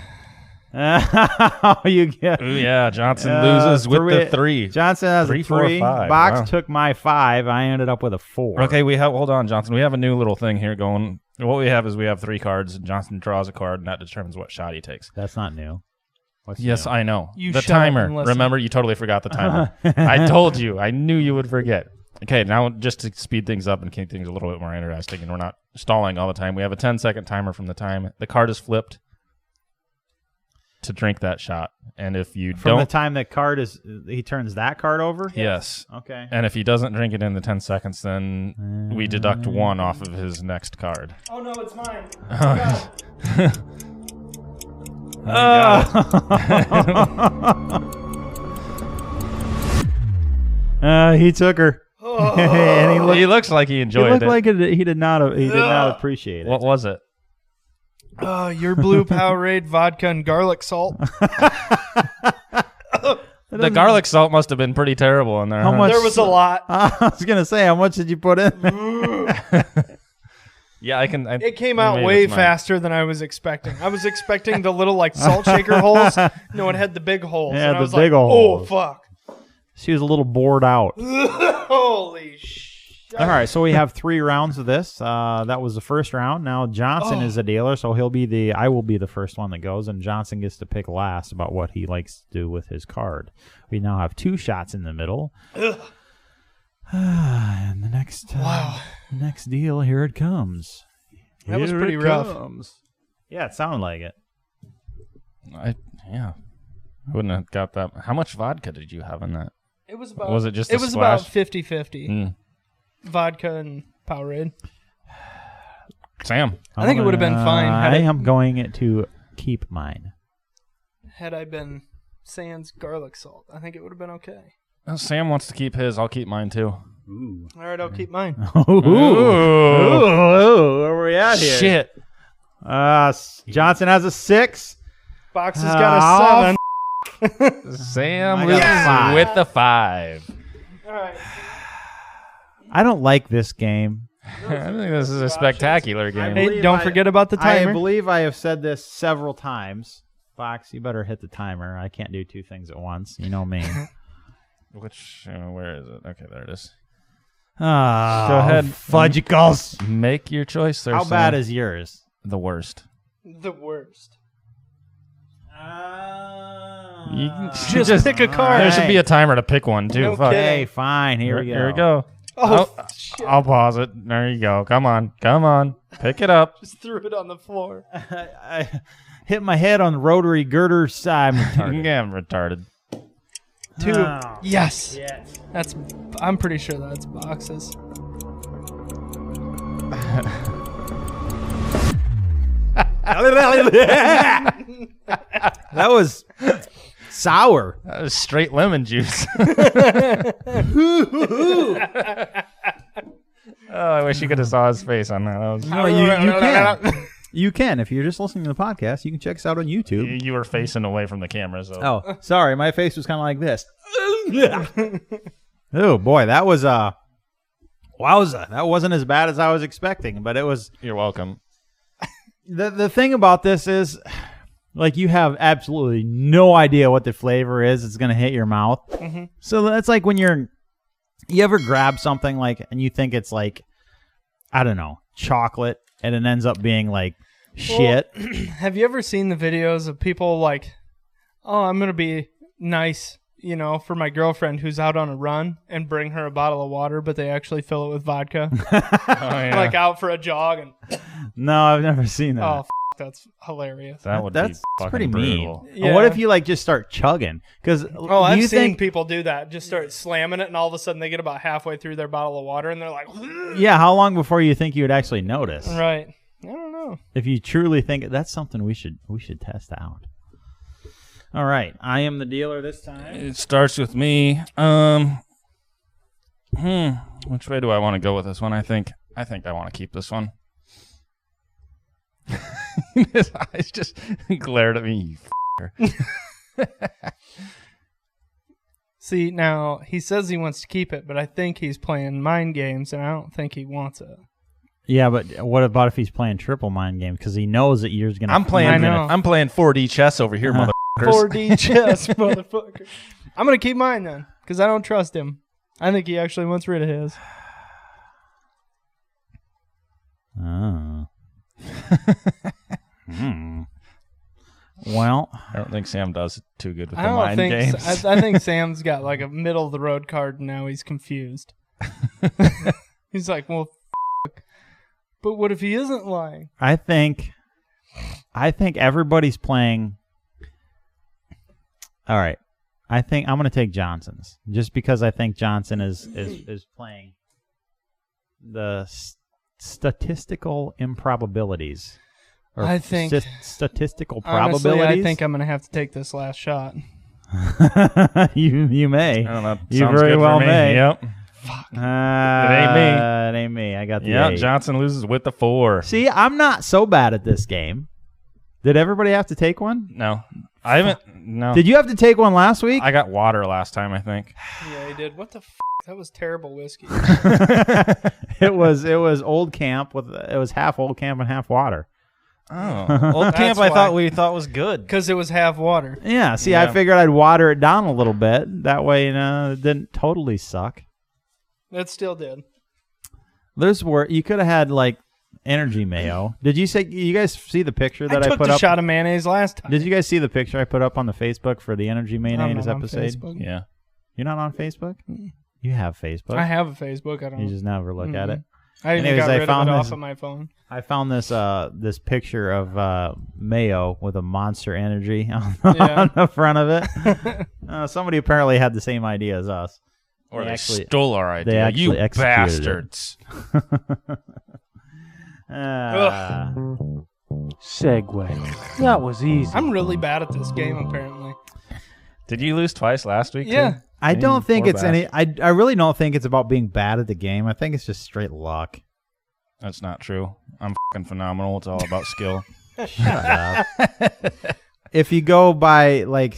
You get. Ooh, yeah, Johnson loses with the 3. Johnson has 3, a 3. 4, 5. Box Wow. took my 5. I ended up with a 4. Okay, hold on, Johnson. We have a new little thing here going. What we have is we have 3 cards, and Johnson draws a card, and that determines what shot he takes. That's not new. What's Yes, new? I know. You the shut up timer. and listen. Remember, you totally forgot the timer. I told you. I knew you would forget. Okay, now just to speed things up and keep things a little bit more interesting, and we're not stalling all the time, we have a 10-second timer from the time the card is flipped to drink that shot. And if you From the time that card he turns that card over? Yes. Okay. And if he doesn't drink it in the 10 seconds, then we deduct 1 off of his next card. Oh no, it's mine. He took her. And He looks like he enjoyed He looked it. like he did not appreciate it. What was it? Your blue Powerade vodka and garlic salt. The garlic salt must have been pretty terrible in there. How huh? much? There was a lot. I was gonna say, how much did you put in? Yeah, I can. It came out maybe way it's mine. faster than I was expecting. I was expecting the little salt shaker holes. No, it had the big holes. Yeah, and I the was big like, holes. Oh fuck! She was a little bored out. Holy shit! All right, so we have 3 rounds of this. That was the first round. Now Johnson is a dealer, so I will be the first one that goes, and Johnson gets to pick last about what he likes to do with his card. We now have 2 shots in the middle. And the next deal, here it comes. That was pretty rough. Yeah, it sounded like it. I wouldn't have got that. How much vodka did you have in that? It was about. Was it just? It was splash? about 50-50. Vodka and Powerade. Sam. I think it would have been fine. I am going to keep mine. Had I been sans garlic salt, I think it would have been okay. Well, Sam wants to keep his. I'll keep mine too. Ooh. All right, I'll keep mine. Ooh, where are we at here? Shit. Johnson has a 6. Box has got a 7. Sam I loses got a 5. with the 5. All right. I don't like this game. I think this is a spectacular game. Hey, don't forget about the timer. I believe I have said this several times. Box, you better hit the timer. I can't do 2 things at once. You know me. Which, where is it? Okay, there it is. Go ahead. Fudgicles. Make your choice, sir. How Sam. bad is yours? The worst. The worst. You can Just pick a card. There should be a timer to pick one, too. No Fuck. kidding. Okay, fine. Here we go. Here we go. Oh, shit. I'll pause it. There you go. Come on. Come on. Pick it up. Just threw it on the floor. I hit my head on the rotary girder side. Yeah, I'm retarded. 2. Oh, Yes. shit. I'm pretty sure that's boxes. That was sour. That was straight lemon juice. Oh, I wish you could have saw his face on that. That was, No, you can. You can. If you're just listening to the podcast, you can check us out on YouTube. you were facing away from the camera, so. Oh, sorry. My face was kind of like this. Oh boy, that was wowza. That wasn't as bad as I was expecting, but it was. You're welcome. The thing about this is, like, you have absolutely no idea what the flavor is. It's gonna hit your mouth. Mm-hmm. So that's like when you ever grab something like and you think it's like, I don't know, chocolate, and it ends up being like shit. Well, have you ever seen the videos of people like, oh, I'm gonna be nice, you know, for my girlfriend who's out on a run and bring her a bottle of water, but they actually fill it with vodka, like out for a jog and. No, I've never seen that. Oh, that's hilarious. That's pretty brutal. mean. Yeah. What if you like just start chugging? Because I've seen people do that. Just start slamming it, and all of a sudden they get about halfway through their bottle of water, and they're like, yeah. How long before you think you would actually notice? Right. I don't know. If you truly think that's something we should test out. All right, I am the dealer this time. It starts with me. Which way do I want to go with this one? I think I want to keep this one. His eyes just glared at me. You See, now he says he wants to keep it, but I think he's playing mind games, and I don't think he wants it. Yeah, but what about if he's playing triple mind game? Because he knows that yours gonna. I'm playing 4D chess over here, motherfuckers. 4D chess, motherfucker. I'm gonna keep mine then, because I don't trust him. I think he actually wants rid of his. Oh. Well, I don't think Sam does too good with I the don't mind think games. I think Sam's got like a middle of the road card, and now he's confused. He's like, well, but what if he isn't lying? I think everybody's playing. All right, I think I'm going to take Johnson's just because I think Johnson is playing the statistical improbabilities. I think statistical honestly, probabilities. I think I'm going to have to take this last shot. you may. I don't know. You Sounds very good well for me. may. Yep. Fuck. It ain't me. It ain't me. I got the 8. Johnson loses with the 4. See, I'm not so bad at this game. Did everybody have to take one? No. I haven't. No. Did you have to take one last week? I got water last time, I think. Yeah, he did. What the f***? That was terrible whiskey. It was old camp it was half old camp and half water. Oh, old camp. That's why. we thought was good Because it was half water. Yeah. See, Yeah. I figured I'd water it down a little bit. That way, it didn't totally suck. It still did. You could have had like energy mayo. Did you guys see the picture that I took put the up? shot of mayonnaise last time. Did you guys see the picture I put up on the Facebook for the energy mayonnaise I'm not on episode? Facebook. Yeah. You're not on Facebook? You have Facebook. I have a Facebook. I don't. You just never look at it. I even Anyways, got rid of found it this- off of my phone. I found this picture of mayo with a Monster Energy on the front of it. Somebody apparently had the same idea as us. Or they actually- stole our idea. they actually You executed it. bastards. Segue. That was easy. I'm really bad at this game, apparently. Did you lose twice last week? Yeah. Too? I don't think Poor it's any. I really don't think it's about being bad at the game. I think it's just straight luck. That's not true. I'm fucking phenomenal. It's all about skill. Shut up. If you go by like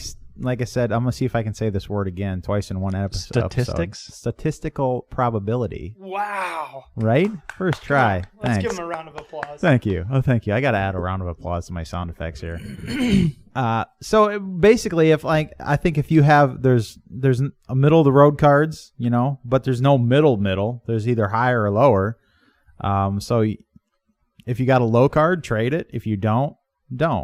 I said, I'm gonna see if I can say this word again twice in one episode. Statistics? Statistical probability. Wow. Right? First try. Let's Thanks. give him a round of applause. Thank you. Oh, thank you. I got to add a round of applause to my sound effects here. So basically, I think if you have there's a middle of the road cards, but there's no middle. There's either higher or lower. So if you got a low card, trade it. If you don't.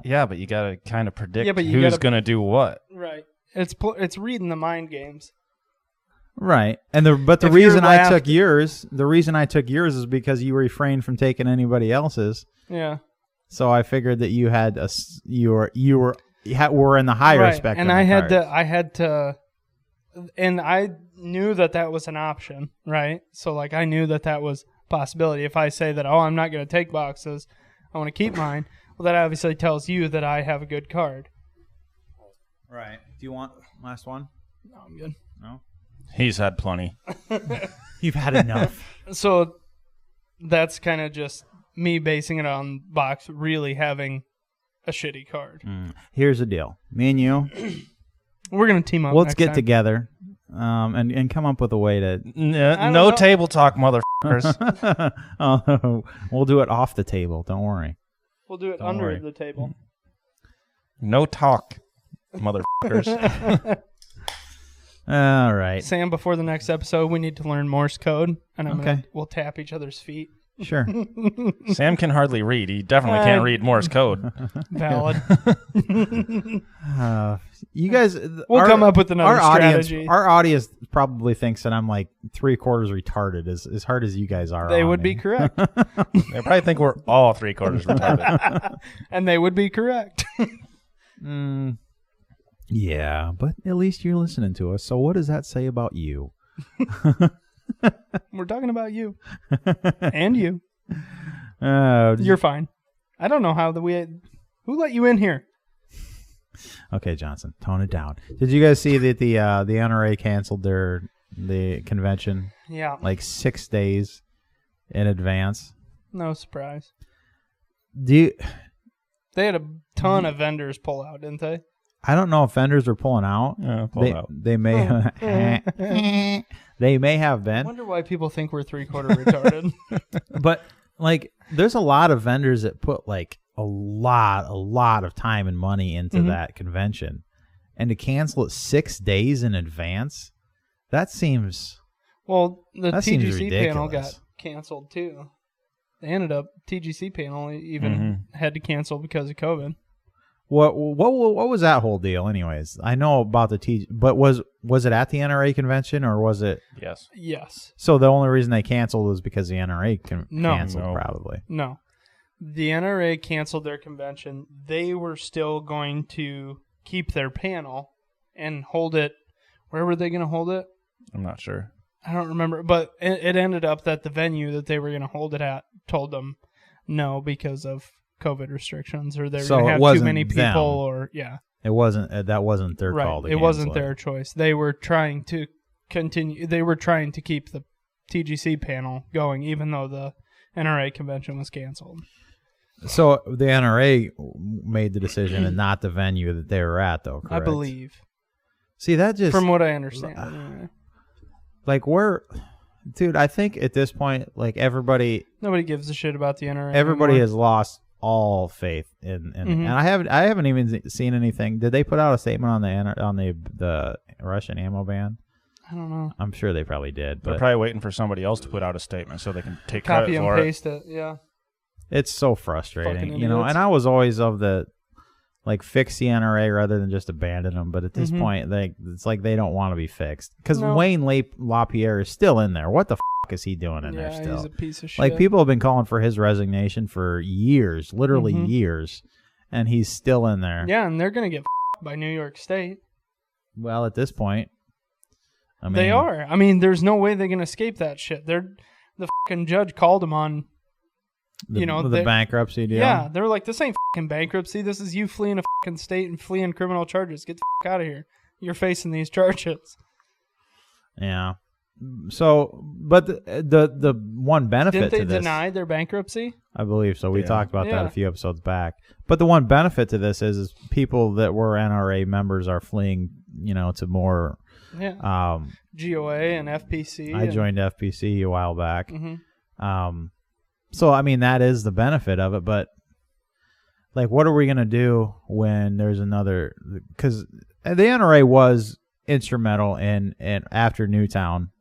Yeah, but you got to kind of predict Yeah, but you who's gotta- going to do what. Right. It's reading the mind games. Right. And the If you're reason I laughed- took yours is because you refrained from taking anybody else's. Yeah. So I figured that you had were in the higher Right. spectrum. And I of had to, and I knew that was an option, right? So like I knew that was a possibility. If I say that, I'm not going to take boxes, I want to keep mine. Well, that obviously tells you that I have a good card. Right. Do you want last one? No, I'm good. No. He's had plenty. You've had enough. So that's kind of just me basing it on box really having a shitty card. Here's the deal. Me and you, We're going to team up let's next get time. together and come up with a way to. No know. table talk, motherfuckers. We'll do it off the table. Don't worry. We'll do it Don't under worry. the table. No talk, motherfuckers. All right. Sam, before the next episode, we need to learn Morse code, and Okay. we'll tap each other's feet. Sure. Sam can hardly read. He definitely can't read Morse code. Valid. You guys, We'll come up with another audience, strategy. Our audience probably thinks that I'm like 3/4 retarded, as hard as you guys are. They on would me. be correct. They probably think we're all 3/4 retarded. And they would be correct. Yeah, but at least you're listening to us. So what does that say about you? We're talking about you. And you. Uh, You're fine. I don't know how who let you in here? Okay, Johnson, tone it down. Did you guys see that the NRA canceled the convention Yeah. like 6 days in advance? No surprise. They had a ton of vendors pull out, didn't they? I don't know if vendors were pulling out. Pull out. They may they may have I been, wonder why people think we're 3/4 retarded. but like there's a lot of vendors that put like a lot of time and money into that convention, and to cancel it 6 days in advance, that seems Well, the That seems TGC panel ridiculous. got canceled too. They ended up TGC panel even had to cancel because of COVID. what was that whole deal anyways? I know about the but was it at the NRA convention or was it? Yes. Yes. So the only reason they canceled was because the NRA No. canceled, No. probably. No. The NRA canceled their convention. They were still going to keep their panel and hold it. Where were they going to hold it? I'm not sure. I don't remember. But it ended up that the venue that they were going to hold it at told them no because of COVID restrictions, or they were So going to it have too wasn't many people, them. or It wasn't that wasn't their right. call to It wasn't cancel their choice. They were trying to continue. They were trying to keep the TGC panel going, even though the NRA convention was canceled. So the NRA made the decision and not the venue that they were at, though, correct? I believe, See, that just from what I understand. Anyway. like dude, I think at this point, like everybody Nobody gives a shit about the NRA. everybody anymore. has lost all faith in and I haven't even seen anything. Did they put out a statement on the Russian ammo ban? I don't know. I'm sure they probably did, They're but probably waiting for somebody else to put out a statement so they can take Copy credit and for it. paste it. Yeah. it's so frustrating, Fucking you know. idiots. And I was always of the like fix the NRA rather than just abandon them. But at this point, it's like they don't want to be fixed because No. Wayne LaPierre is still in there. What the f is he doing in there Yeah, still? he's a piece of shit. Like people have been calling for his resignation for years, literally years, and he's still in there. Yeah, and they're gonna get by New York State. Well, at this point, I mean, They are. I mean, there's no way they can escape that shit. The fucking judge called them on. the bankruptcy deal. Yeah, they're like, this ain't fucking bankruptcy. This is you fleeing a fucking state and fleeing criminal charges. Get the fuck out of here. You're facing these charges. Yeah. So, but the one benefit Didn't they to this, deny their bankruptcy? I believe so. We Yeah. talked about that Yeah. a few episodes back. But the one benefit to this is people that were NRA members are fleeing, to more. Yeah. GOA and FPC. I joined FPC a while back. Mm-hmm. So I mean that is the benefit of it, but like, what are we gonna do when there's another? Because the NRA was instrumental in after Newtown,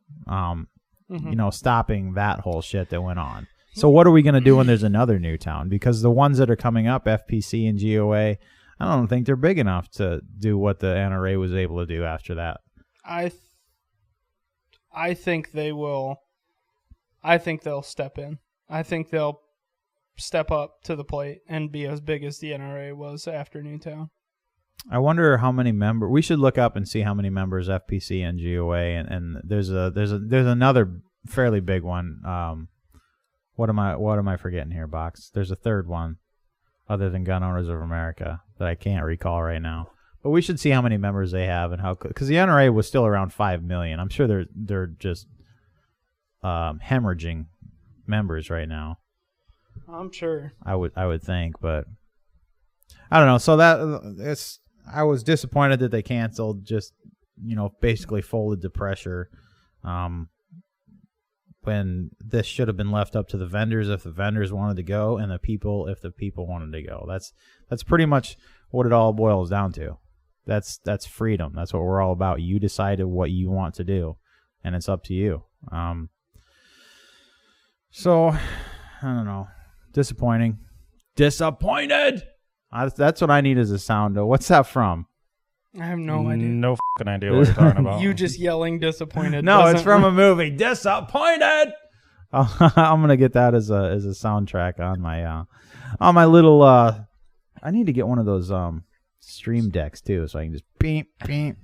stopping that whole shit that went on. So what are we gonna do when there's another Newtown? Because the ones that are coming up, FPC and GOA, I don't think they're big enough to do what the NRA was able to do after that. I think they will. I think they'll step in. I think they'll step up to the plate and be as big as the NRA was after Newtown. I wonder how many members. We should look up and see how many members FPC and GOA and there's another fairly big one. What am I forgetting here, Box? There's a third one other than Gun Owners of America that I can't recall right now. But we should see how many members they have and how, because the NRA was still around 5 million. I'm sure they're just hemorrhaging members right now. I'm sure. I would think, but I don't know. So I was disappointed that they canceled. Just basically folded to pressure. When this should have been left up to the vendors if the vendors wanted to go, and the people if the people wanted to go. That's pretty much what it all boils down to. That's freedom. That's what we're all about. You decided what you want to do, and it's up to you. So, I don't know. Disappointing. Disappointed! That's what I need as a sound. What's that from? I have no idea. No fucking idea what you're talking about. You just yelling disappointed. No, it's from a movie. Disappointed! I'm going to get that as a soundtrack on my little... I need to get one of those stream decks, too, so I can just beep, beep.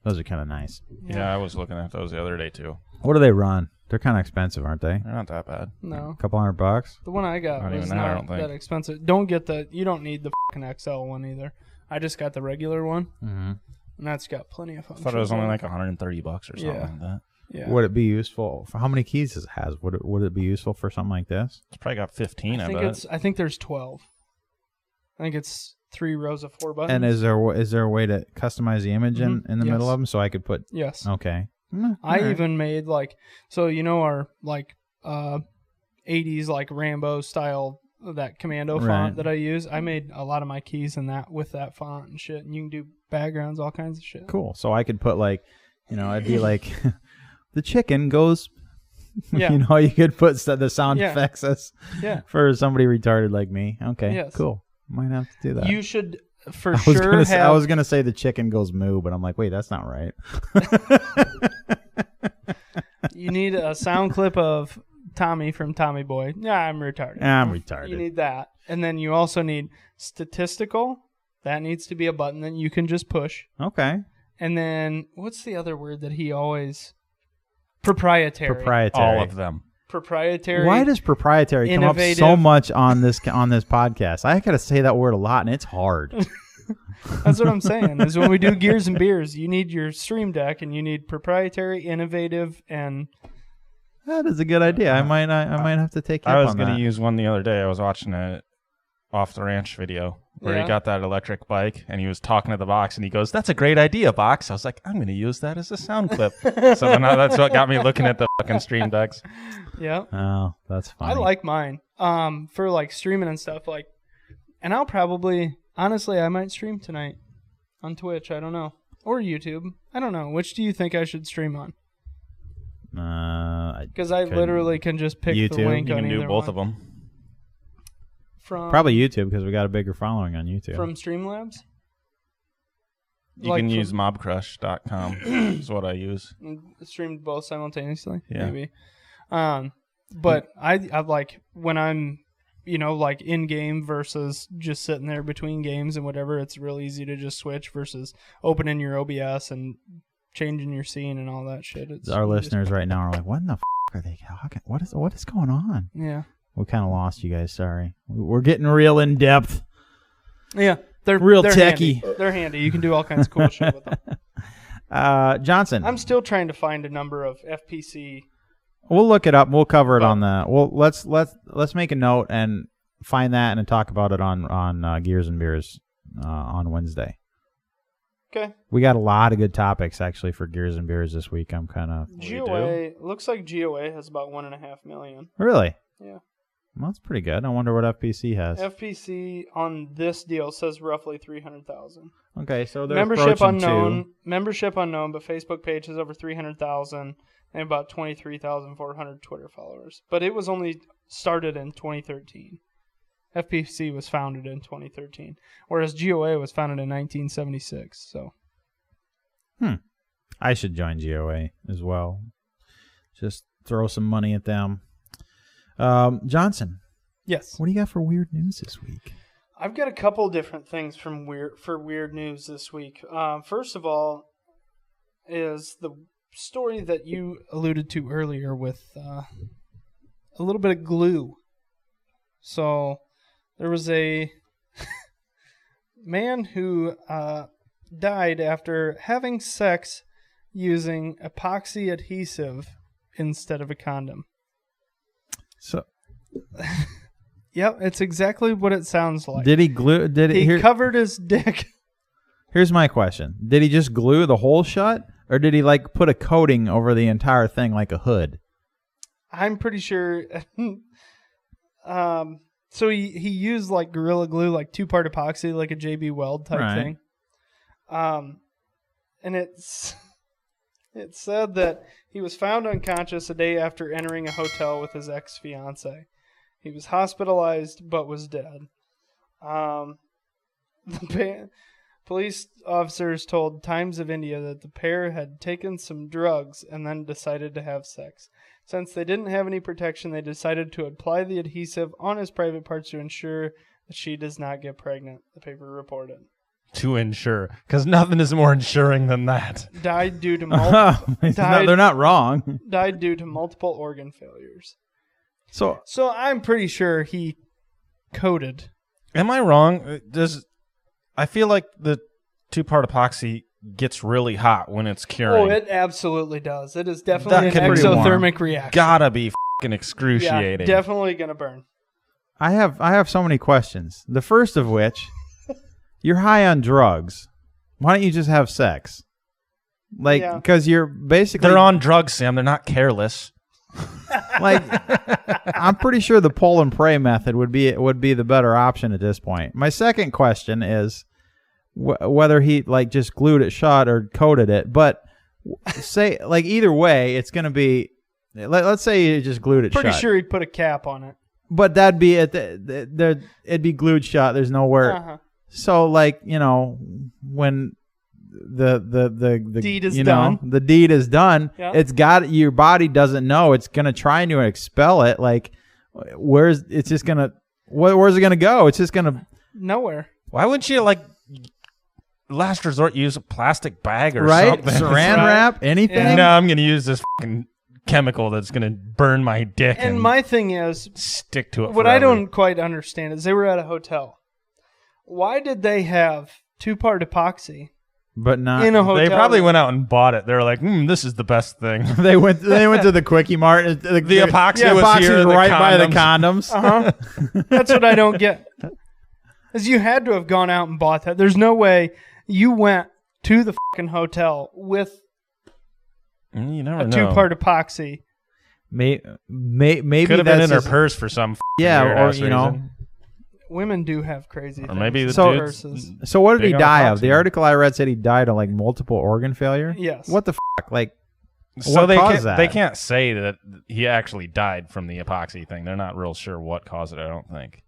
Those are kind of nice. Yeah, I was looking at those the other day, too. What do they run? They're kind of expensive, aren't they? They're not that bad. No. A couple $100? The one I got Not was even that, I not don't think. that expensive. You don't need the fucking XL one either. I just got the regular one, and that's got plenty of I functions. thought it was only like $130 or something like that. Yeah. Would it be useful? For how many keys does it has? Would it be useful for something like this? It's probably got 15, I bet. I think there's 12. I think it's 3 rows of 4 buttons. And is there a way to customize the image in the middle of them so I could put? Yes. Okay. Even made our 80s like Rambo style that commando font that I use. I made a lot of my keys in that with that font and shit, and you can do backgrounds, all kinds of shit. Cool. So I could put it'd be like the chicken goes. Yeah. You could put the sound effects for somebody retarded like me. Okay. Yes. Cool. Might have to do that. You should I was gonna say the chicken goes moo, but I'm like, wait, that's not right. You need a sound clip of Tommy from Tommy Boy. Yeah, I'm retarded. I'm retarded. You need that. And then you also need statistical. That needs to be a button that you can just push. Okay. And then what's the other word that he always... Proprietary. All of them. Proprietary. Why does proprietary come up so much on this podcast? I gotta say that word a lot, and it's hard. That's what I'm saying. Is when we do Gears and Beers, you need your stream deck, and you need proprietary, innovative, and... That is a good idea. I might have to take you up on that. I was going to use one the other day. I was watching a Off the Ranch video where he got that electric bike and he was talking to the box and he goes, "That's a great idea, box." I was like, I'm going to use that as a sound clip. So now that's what got me looking at the fucking stream decks. Yeah. Oh, that's funny. I like mine. For like streaming and stuff, and I'll probably, honestly, I might stream tonight on Twitch. I don't know. Or YouTube. I don't know. Which do you think I should stream on? Because I literally can just pick YouTube. the link You on can either do both one. of them. Probably YouTube because we got a bigger following on YouTube. From Streamlabs? You can use mobcrush.com is what I use. Streamed both simultaneously? Yeah. Maybe. But I like when I'm, like in-game versus just sitting there between games and whatever, it's real easy to just switch versus opening your OBS and changing your scene and all that shit. Our listeners right now are like, what in the are they talking? What is going on? Yeah. We kind of lost you guys. Sorry. We're getting real in depth. Yeah. They're techie. Handy. They're handy. You can do all kinds of cool shit with them. Johnson. I'm still trying to find a number of FPC. We'll look it up. We'll cover it on the. Well, let's make a note and find that and then talk about it on Gears and Beers on Wednesday. Okay. We got a lot of good topics actually for Gears and Beers this week. I'm kind of. GOA looks like GOA has about 1.5 million. Really? Yeah. Well, that's pretty good. I wonder what FPC has. FPC on this deal says roughly 300,000. Okay, so they're membership unknown. 2. Membership unknown, but Facebook page has over 300,000 and about 23,400 Twitter followers. But it was only started in 2013. FPC was founded in 2013, whereas GOA was founded in 1976. So, I should join GOA as well. Just throw some money at them. Johnson. Yes. What do you got for weird news this week? I've got a couple different things for weird news this week. First of all, is the story that you alluded to earlier with a little bit of glue. So there was a man who died after having sex using epoxy adhesive instead of a condom. So, yep, it's exactly what it sounds like. Did he glue? He covered his dick. Here's my question: did he just glue the hole shut, Or did he like put a coating over the entire thing like a hood? I'm pretty sure. So he used like Gorilla Glue, like 2-part epoxy, like a JB Weld type thing. And it said that he was found unconscious a day after entering a hotel with his ex-fiancée. He was hospitalized but was dead. Police officers told Times of India that the pair had taken some drugs and then decided to have sex. Since they didn't have any protection, they decided to apply the adhesive on his private parts to ensure that she does not get pregnant, the paper reported. To ensure, because nothing is more ensuring than that. Died due to they're not wrong. Died due to multiple organ failures. So I'm pretty sure he coded. Am I wrong? I feel like the 2-part epoxy gets really hot when it's curing. Oh, it absolutely does. It is definitely an pretty exothermic reaction. Gotta be fucking excruciating. Yeah, definitely gonna burn. I have so many questions. The first of which, you're high on drugs. Why don't you just have sex? Like, because you're basically... They're on drugs, Sam. They're not careless. Like, I'm pretty sure the pull and pray method would be the better option at this point. My second question is whether he like just glued it shut or coated it. But say like either way, it's going to be. Let's say he just glued it shut. Pretty sure he'd put a cap on it. But that'd be it. It'd be glued shut. There's nowhere. So like when the deed is done. The deed is done. Yeah. It's got your body doesn't know. It's gonna try to expel it. Like where's it gonna go? It's just gonna nowhere. Why wouldn't you like last resort use a plastic bag or something? Saran wrap, anything? Yeah. No, I'm gonna use this fucking chemical that's gonna burn my dick and my thing is stick to it. What forever. I don't quite understand is they were at a hotel. Why did they have 2-part epoxy? But not in a hotel. They probably went out and bought it. They were like, this is the best thing. They went to the Quickie Mart. The epoxy was here. Right by the condoms. That's what I don't get. Because you had to have gone out and bought that. There's no way you went to the fucking hotel with you never a know. 2-part epoxy. Maybe could have been in her purse for some or reason. Women do have crazy things. Or maybe the purses. So what did he die of? The article I read said he died of like multiple organ failure. Yes. What the fuck? Like, so what they can't say that he actually died from the epoxy thing. They're not real sure what caused it. I don't think.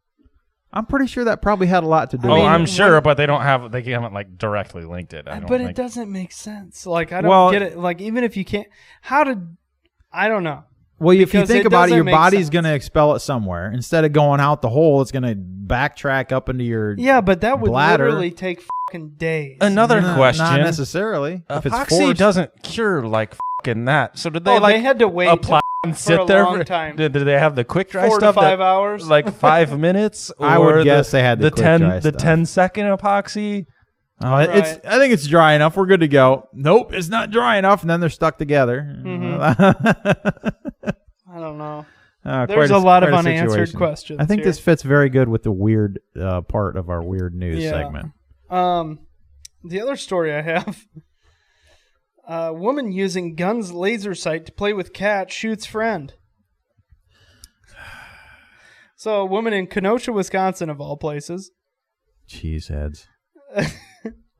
I'm pretty sure that probably had a lot to do. I'm sure, but they haven't like directly linked it. It doesn't make sense. Like I don't get it. Like even if you can't, I don't know. Well, if you think about it, your body's going to expel it somewhere. Instead of going out the hole, it's going to backtrack up into your but that would bladder. literally take fucking days. Another question. Not necessarily. Epoxy doesn't cure like fucking that. So did they they had to wait apply and sit there for a long time. Did they have the quick dry 4 stuff? to 5 hours? Like 5 minutes? Or I would guess they had the quick dry the stuff. 10-second epoxy. Oh, I think it's dry enough. We're good to go. Nope, it's not dry enough, and then they're stuck together. I don't know. There's a lot of unanswered questions. I think here. this fits very good with the weird part of our weird news segment. The other story I have: a woman using gun's laser sight to play with cat shoots friend. So, a woman in Kenosha, Wisconsin, of all places, cheeseheads,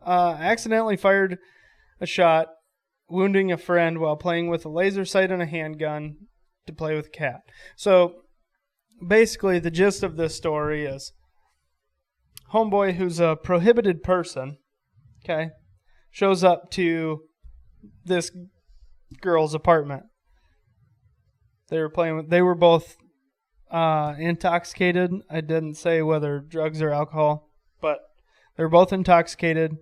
accidentally fired a shot, wounding a friend while playing with a laser sight and a handgun to play with a cat. So basically the gist of this story is homeboy, who's a prohibited person, shows up to this girl's apartment. They were both intoxicated. I didn't say whether drugs or alcohol, but they were both intoxicated.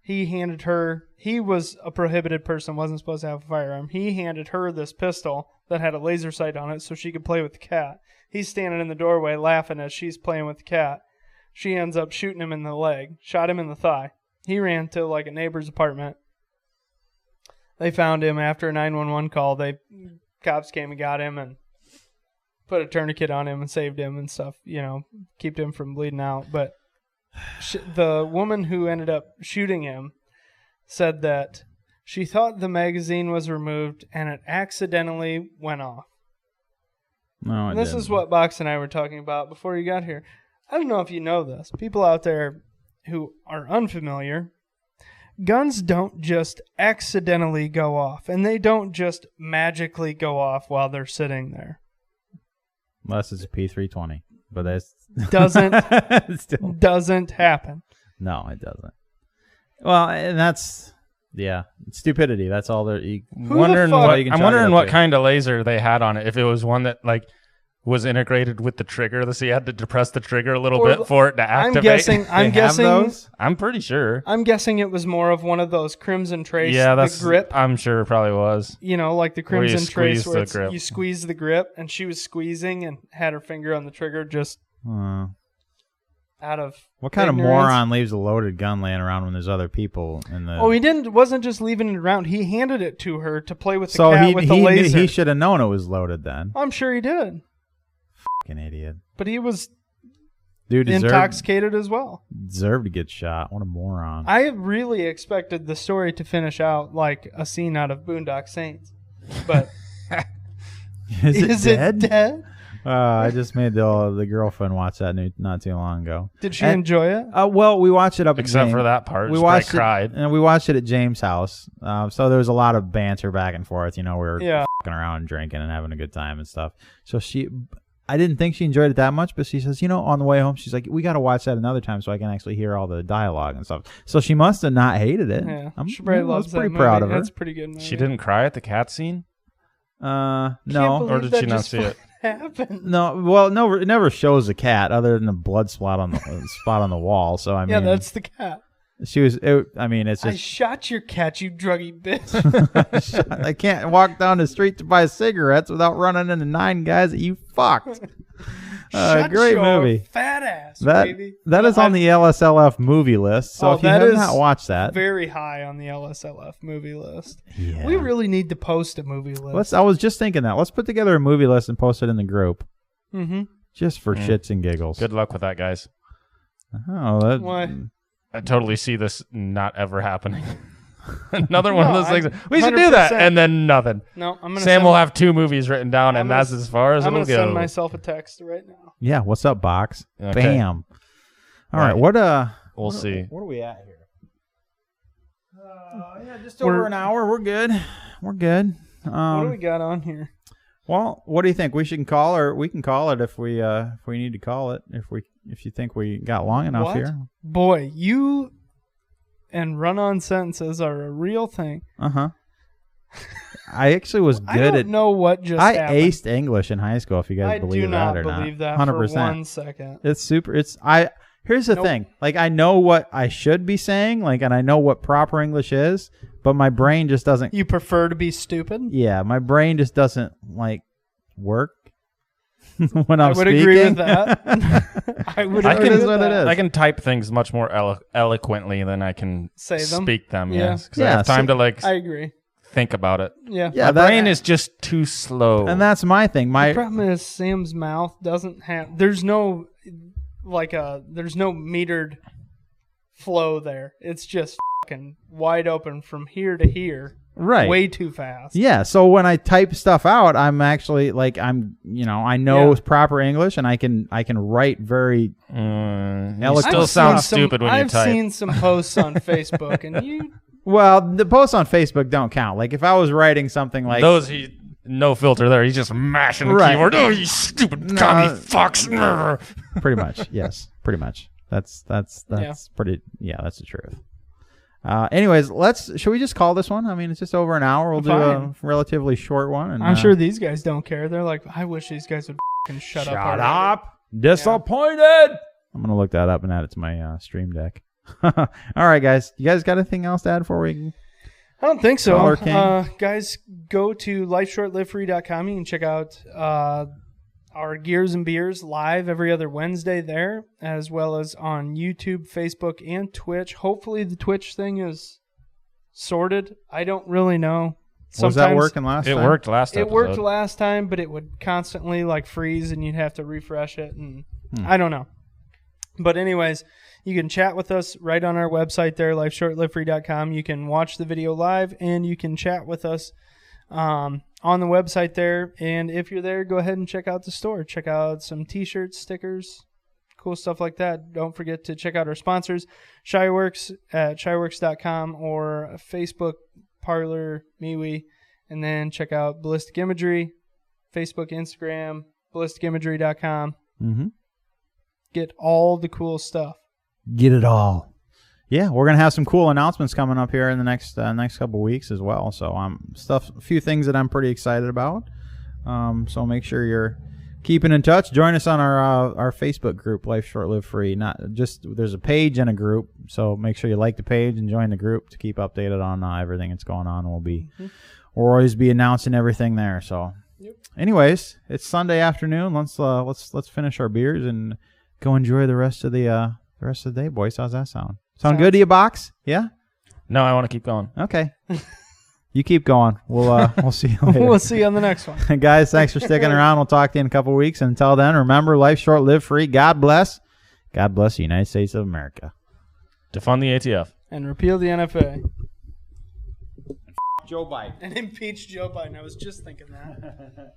He was a prohibited person, wasn't supposed to have a firearm. He handed her this pistol that had a laser sight on it so she could play with the cat. He's standing in the doorway laughing as she's playing with the cat. She ends up shooting him in the leg, shot him in the thigh. He ran to like a neighbor's apartment. They found him after a 911 call. Cops came and got him and put a tourniquet on him and saved him and stuff, kept him from bleeding out. But the woman who ended up shooting him said that She thought the magazine was removed, and it accidentally went off. No, This is what Box and I were talking about before you got here. I don't know if you know this. People out there who are unfamiliar, guns don't just accidentally go off, and they don't just magically go off while they're sitting there. Unless it's a P320, but that's Doesn't happen. No, it doesn't. Well, and that's stupidity. That's all they're wondering. fuck- I'm wondering what kind of laser they had on it. If it was one that like was integrated with the trigger, so you had to depress the trigger a little bit for it to activate. I'm guessing those? I'm pretty sure. I'm guessing it was more of one of those Crimson Trace. Yeah, the that's. grip. I'm sure it probably was. You know, like the Where you Crimson Trace, squeeze where the grip. you squeeze the grip, and she was squeezing and had her finger on the trigger just out of what kind ignorance. of moron leaves a loaded gun laying around when there's other people in the... Oh, he wasn't just leaving it around. He handed it to her to play with the cat with the laser. He should have known it was loaded then. I'm sure he did. Fucking idiot. But he was Dude intoxicated as well. Deserved to get shot. What a moron. I really expected the story to finish out like a scene out of Boondock Saints. But Is it dead? dead? I just made the girlfriend watch that not too long ago. Did she enjoy it? Well, we watched it up Except at for that part. We She watched cried. and we watched it at James' house. So there was a lot of banter back and forth. You know, we were fucking around and drinking and having a good time and stuff. So I didn't think she enjoyed it that much, but she says, on the way home, she's like, we got to watch that another time so I can actually hear all the dialogue and stuff. So she must have not hated it. Yeah, she probably I was loves pretty that proud movie. of her. That's a pretty good movie. She didn't cry at the cat scene? No. Or did she not see it? Happened. No, well, no, it never shows the cat other than the blood spot on the wall. So I mean, Yeah, that's the cat. she was. It's I just shot your cat, you druggy bitch. I can't walk down the street to buy cigarettes without running into 9 guys that you fucked. Shut Great your movie. fat ass, That baby. that is on the LSLF movie list. So if you that have is not watched that, very high on the LSLF movie list. yeah. We really need to post a movie list. I was just thinking that. Let's put together a movie list and post it in the group, just for Mm. shits and giggles. Good luck with that, guys. Oh, Why? I totally see this not ever happening. Another one of those things. We should do 100%. that, and then nothing. No, I'm gonna. Sam will have 2 movies written down, and that's as far as I'm it'll gonna send go. myself a text right now. yeah. What's up, Box? Okay. Bam. All right. Right. We'll see. What are we at here? Yeah, just over an hour. We're good. We're good. What do we got on here? Well, what do you think? We can call it if we need to call it. If you think we got long enough What? here. Boy, you and run-on sentences are a real thing. I actually was good I don't at. know what just I happened. aced English in high school. If you guys I believe do not that or believe not, that 100%. for 1 second. It's super. Here's the Nope. thing. Like I know what I should be saying. Like, and I know what proper English is, but my brain just doesn't. You prefer to be stupid? Yeah, my brain just doesn't work when I'm I would speaking. agree with that. I would I agree can- with what it that. is. I can type things much more eloquently than I can Say them? speak them. Yeah. Yes, because I have time to I agree. think about it. Yeah. Yeah, My that- brain is just too slow. And that's my thing. The problem is Sam's mouth doesn't have. There's no metered flow there. It's just fucking wide open from here to here. Right. Way too fast. Yeah, so when I type stuff out, I'm actually I know proper English and I can write very you Eloquent. still I've sound seen stupid when you I've type. seen some posts on Facebook, and you. well. The posts on Facebook don't count. Like if I was writing something like Those no filter there. He's just mashing the Right. keyboard. Oh, you stupid commie fox! pretty much, yes, pretty much. That's pretty. Yeah, that's the truth. Anyways, should we just call this one? I mean, it's just over an hour. We'll do a relatively short one. And I'm sure these guys don't care. They're like, I wish these guys would fucking shut up. Shut already." up. Disappointed. I'm gonna look that up and add it to my Stream Deck. All right, guys. You guys got anything else to add before we? I don't think so. Caller King? Guys, go to lifeshortlivefree.com. You can check out our Gears and Beers live every other Wednesday there, as well as on YouTube, Facebook, and Twitch. Hopefully the Twitch thing is sorted. I don't really know. Was that working last time? It worked last It episode. worked last time, but it would constantly freeze and you'd have to refresh it, and I don't know. But anyways, You can chat with us right on our website there, lifeshortlivefree.com. You can watch the video live, and you can chat with us on the website there. And if you're there, go ahead and check out the store. Check out some T-shirts, stickers, cool stuff like that. Don't forget to check out our sponsors, Shyworks at shyworks.com, or Facebook, Parlor, MeWe, and then check out Ballistic Imagery, Facebook, Instagram, ballisticimagery.com. Mm-hmm. Get all the cool stuff. Get it all. Yeah, we're gonna have some cool announcements coming up here in the next couple weeks as well. So a few things that I'm pretty excited about. So make sure you're keeping in touch. Join us on our Facebook group, Life Short Live Free. There's a page and a group, so make sure you like the page and join the group to keep updated on everything that's going on. We'll always be announcing everything there. So, anyways, it's Sunday afternoon. Let's finish our beers and go enjoy the rest of the day, boys. How's that sound? Sound good to you, Box? Yeah? No, I want to keep going. Okay. You keep going. We'll see you later. We'll see you on the next one. Guys, thanks for sticking around. We'll talk to you in a couple of weeks. And until then, remember, life short, live free. God bless. God bless the United States of America. Defund the ATF. And repeal the NFA. Joe Biden. And impeach Joe Biden. I was just thinking that.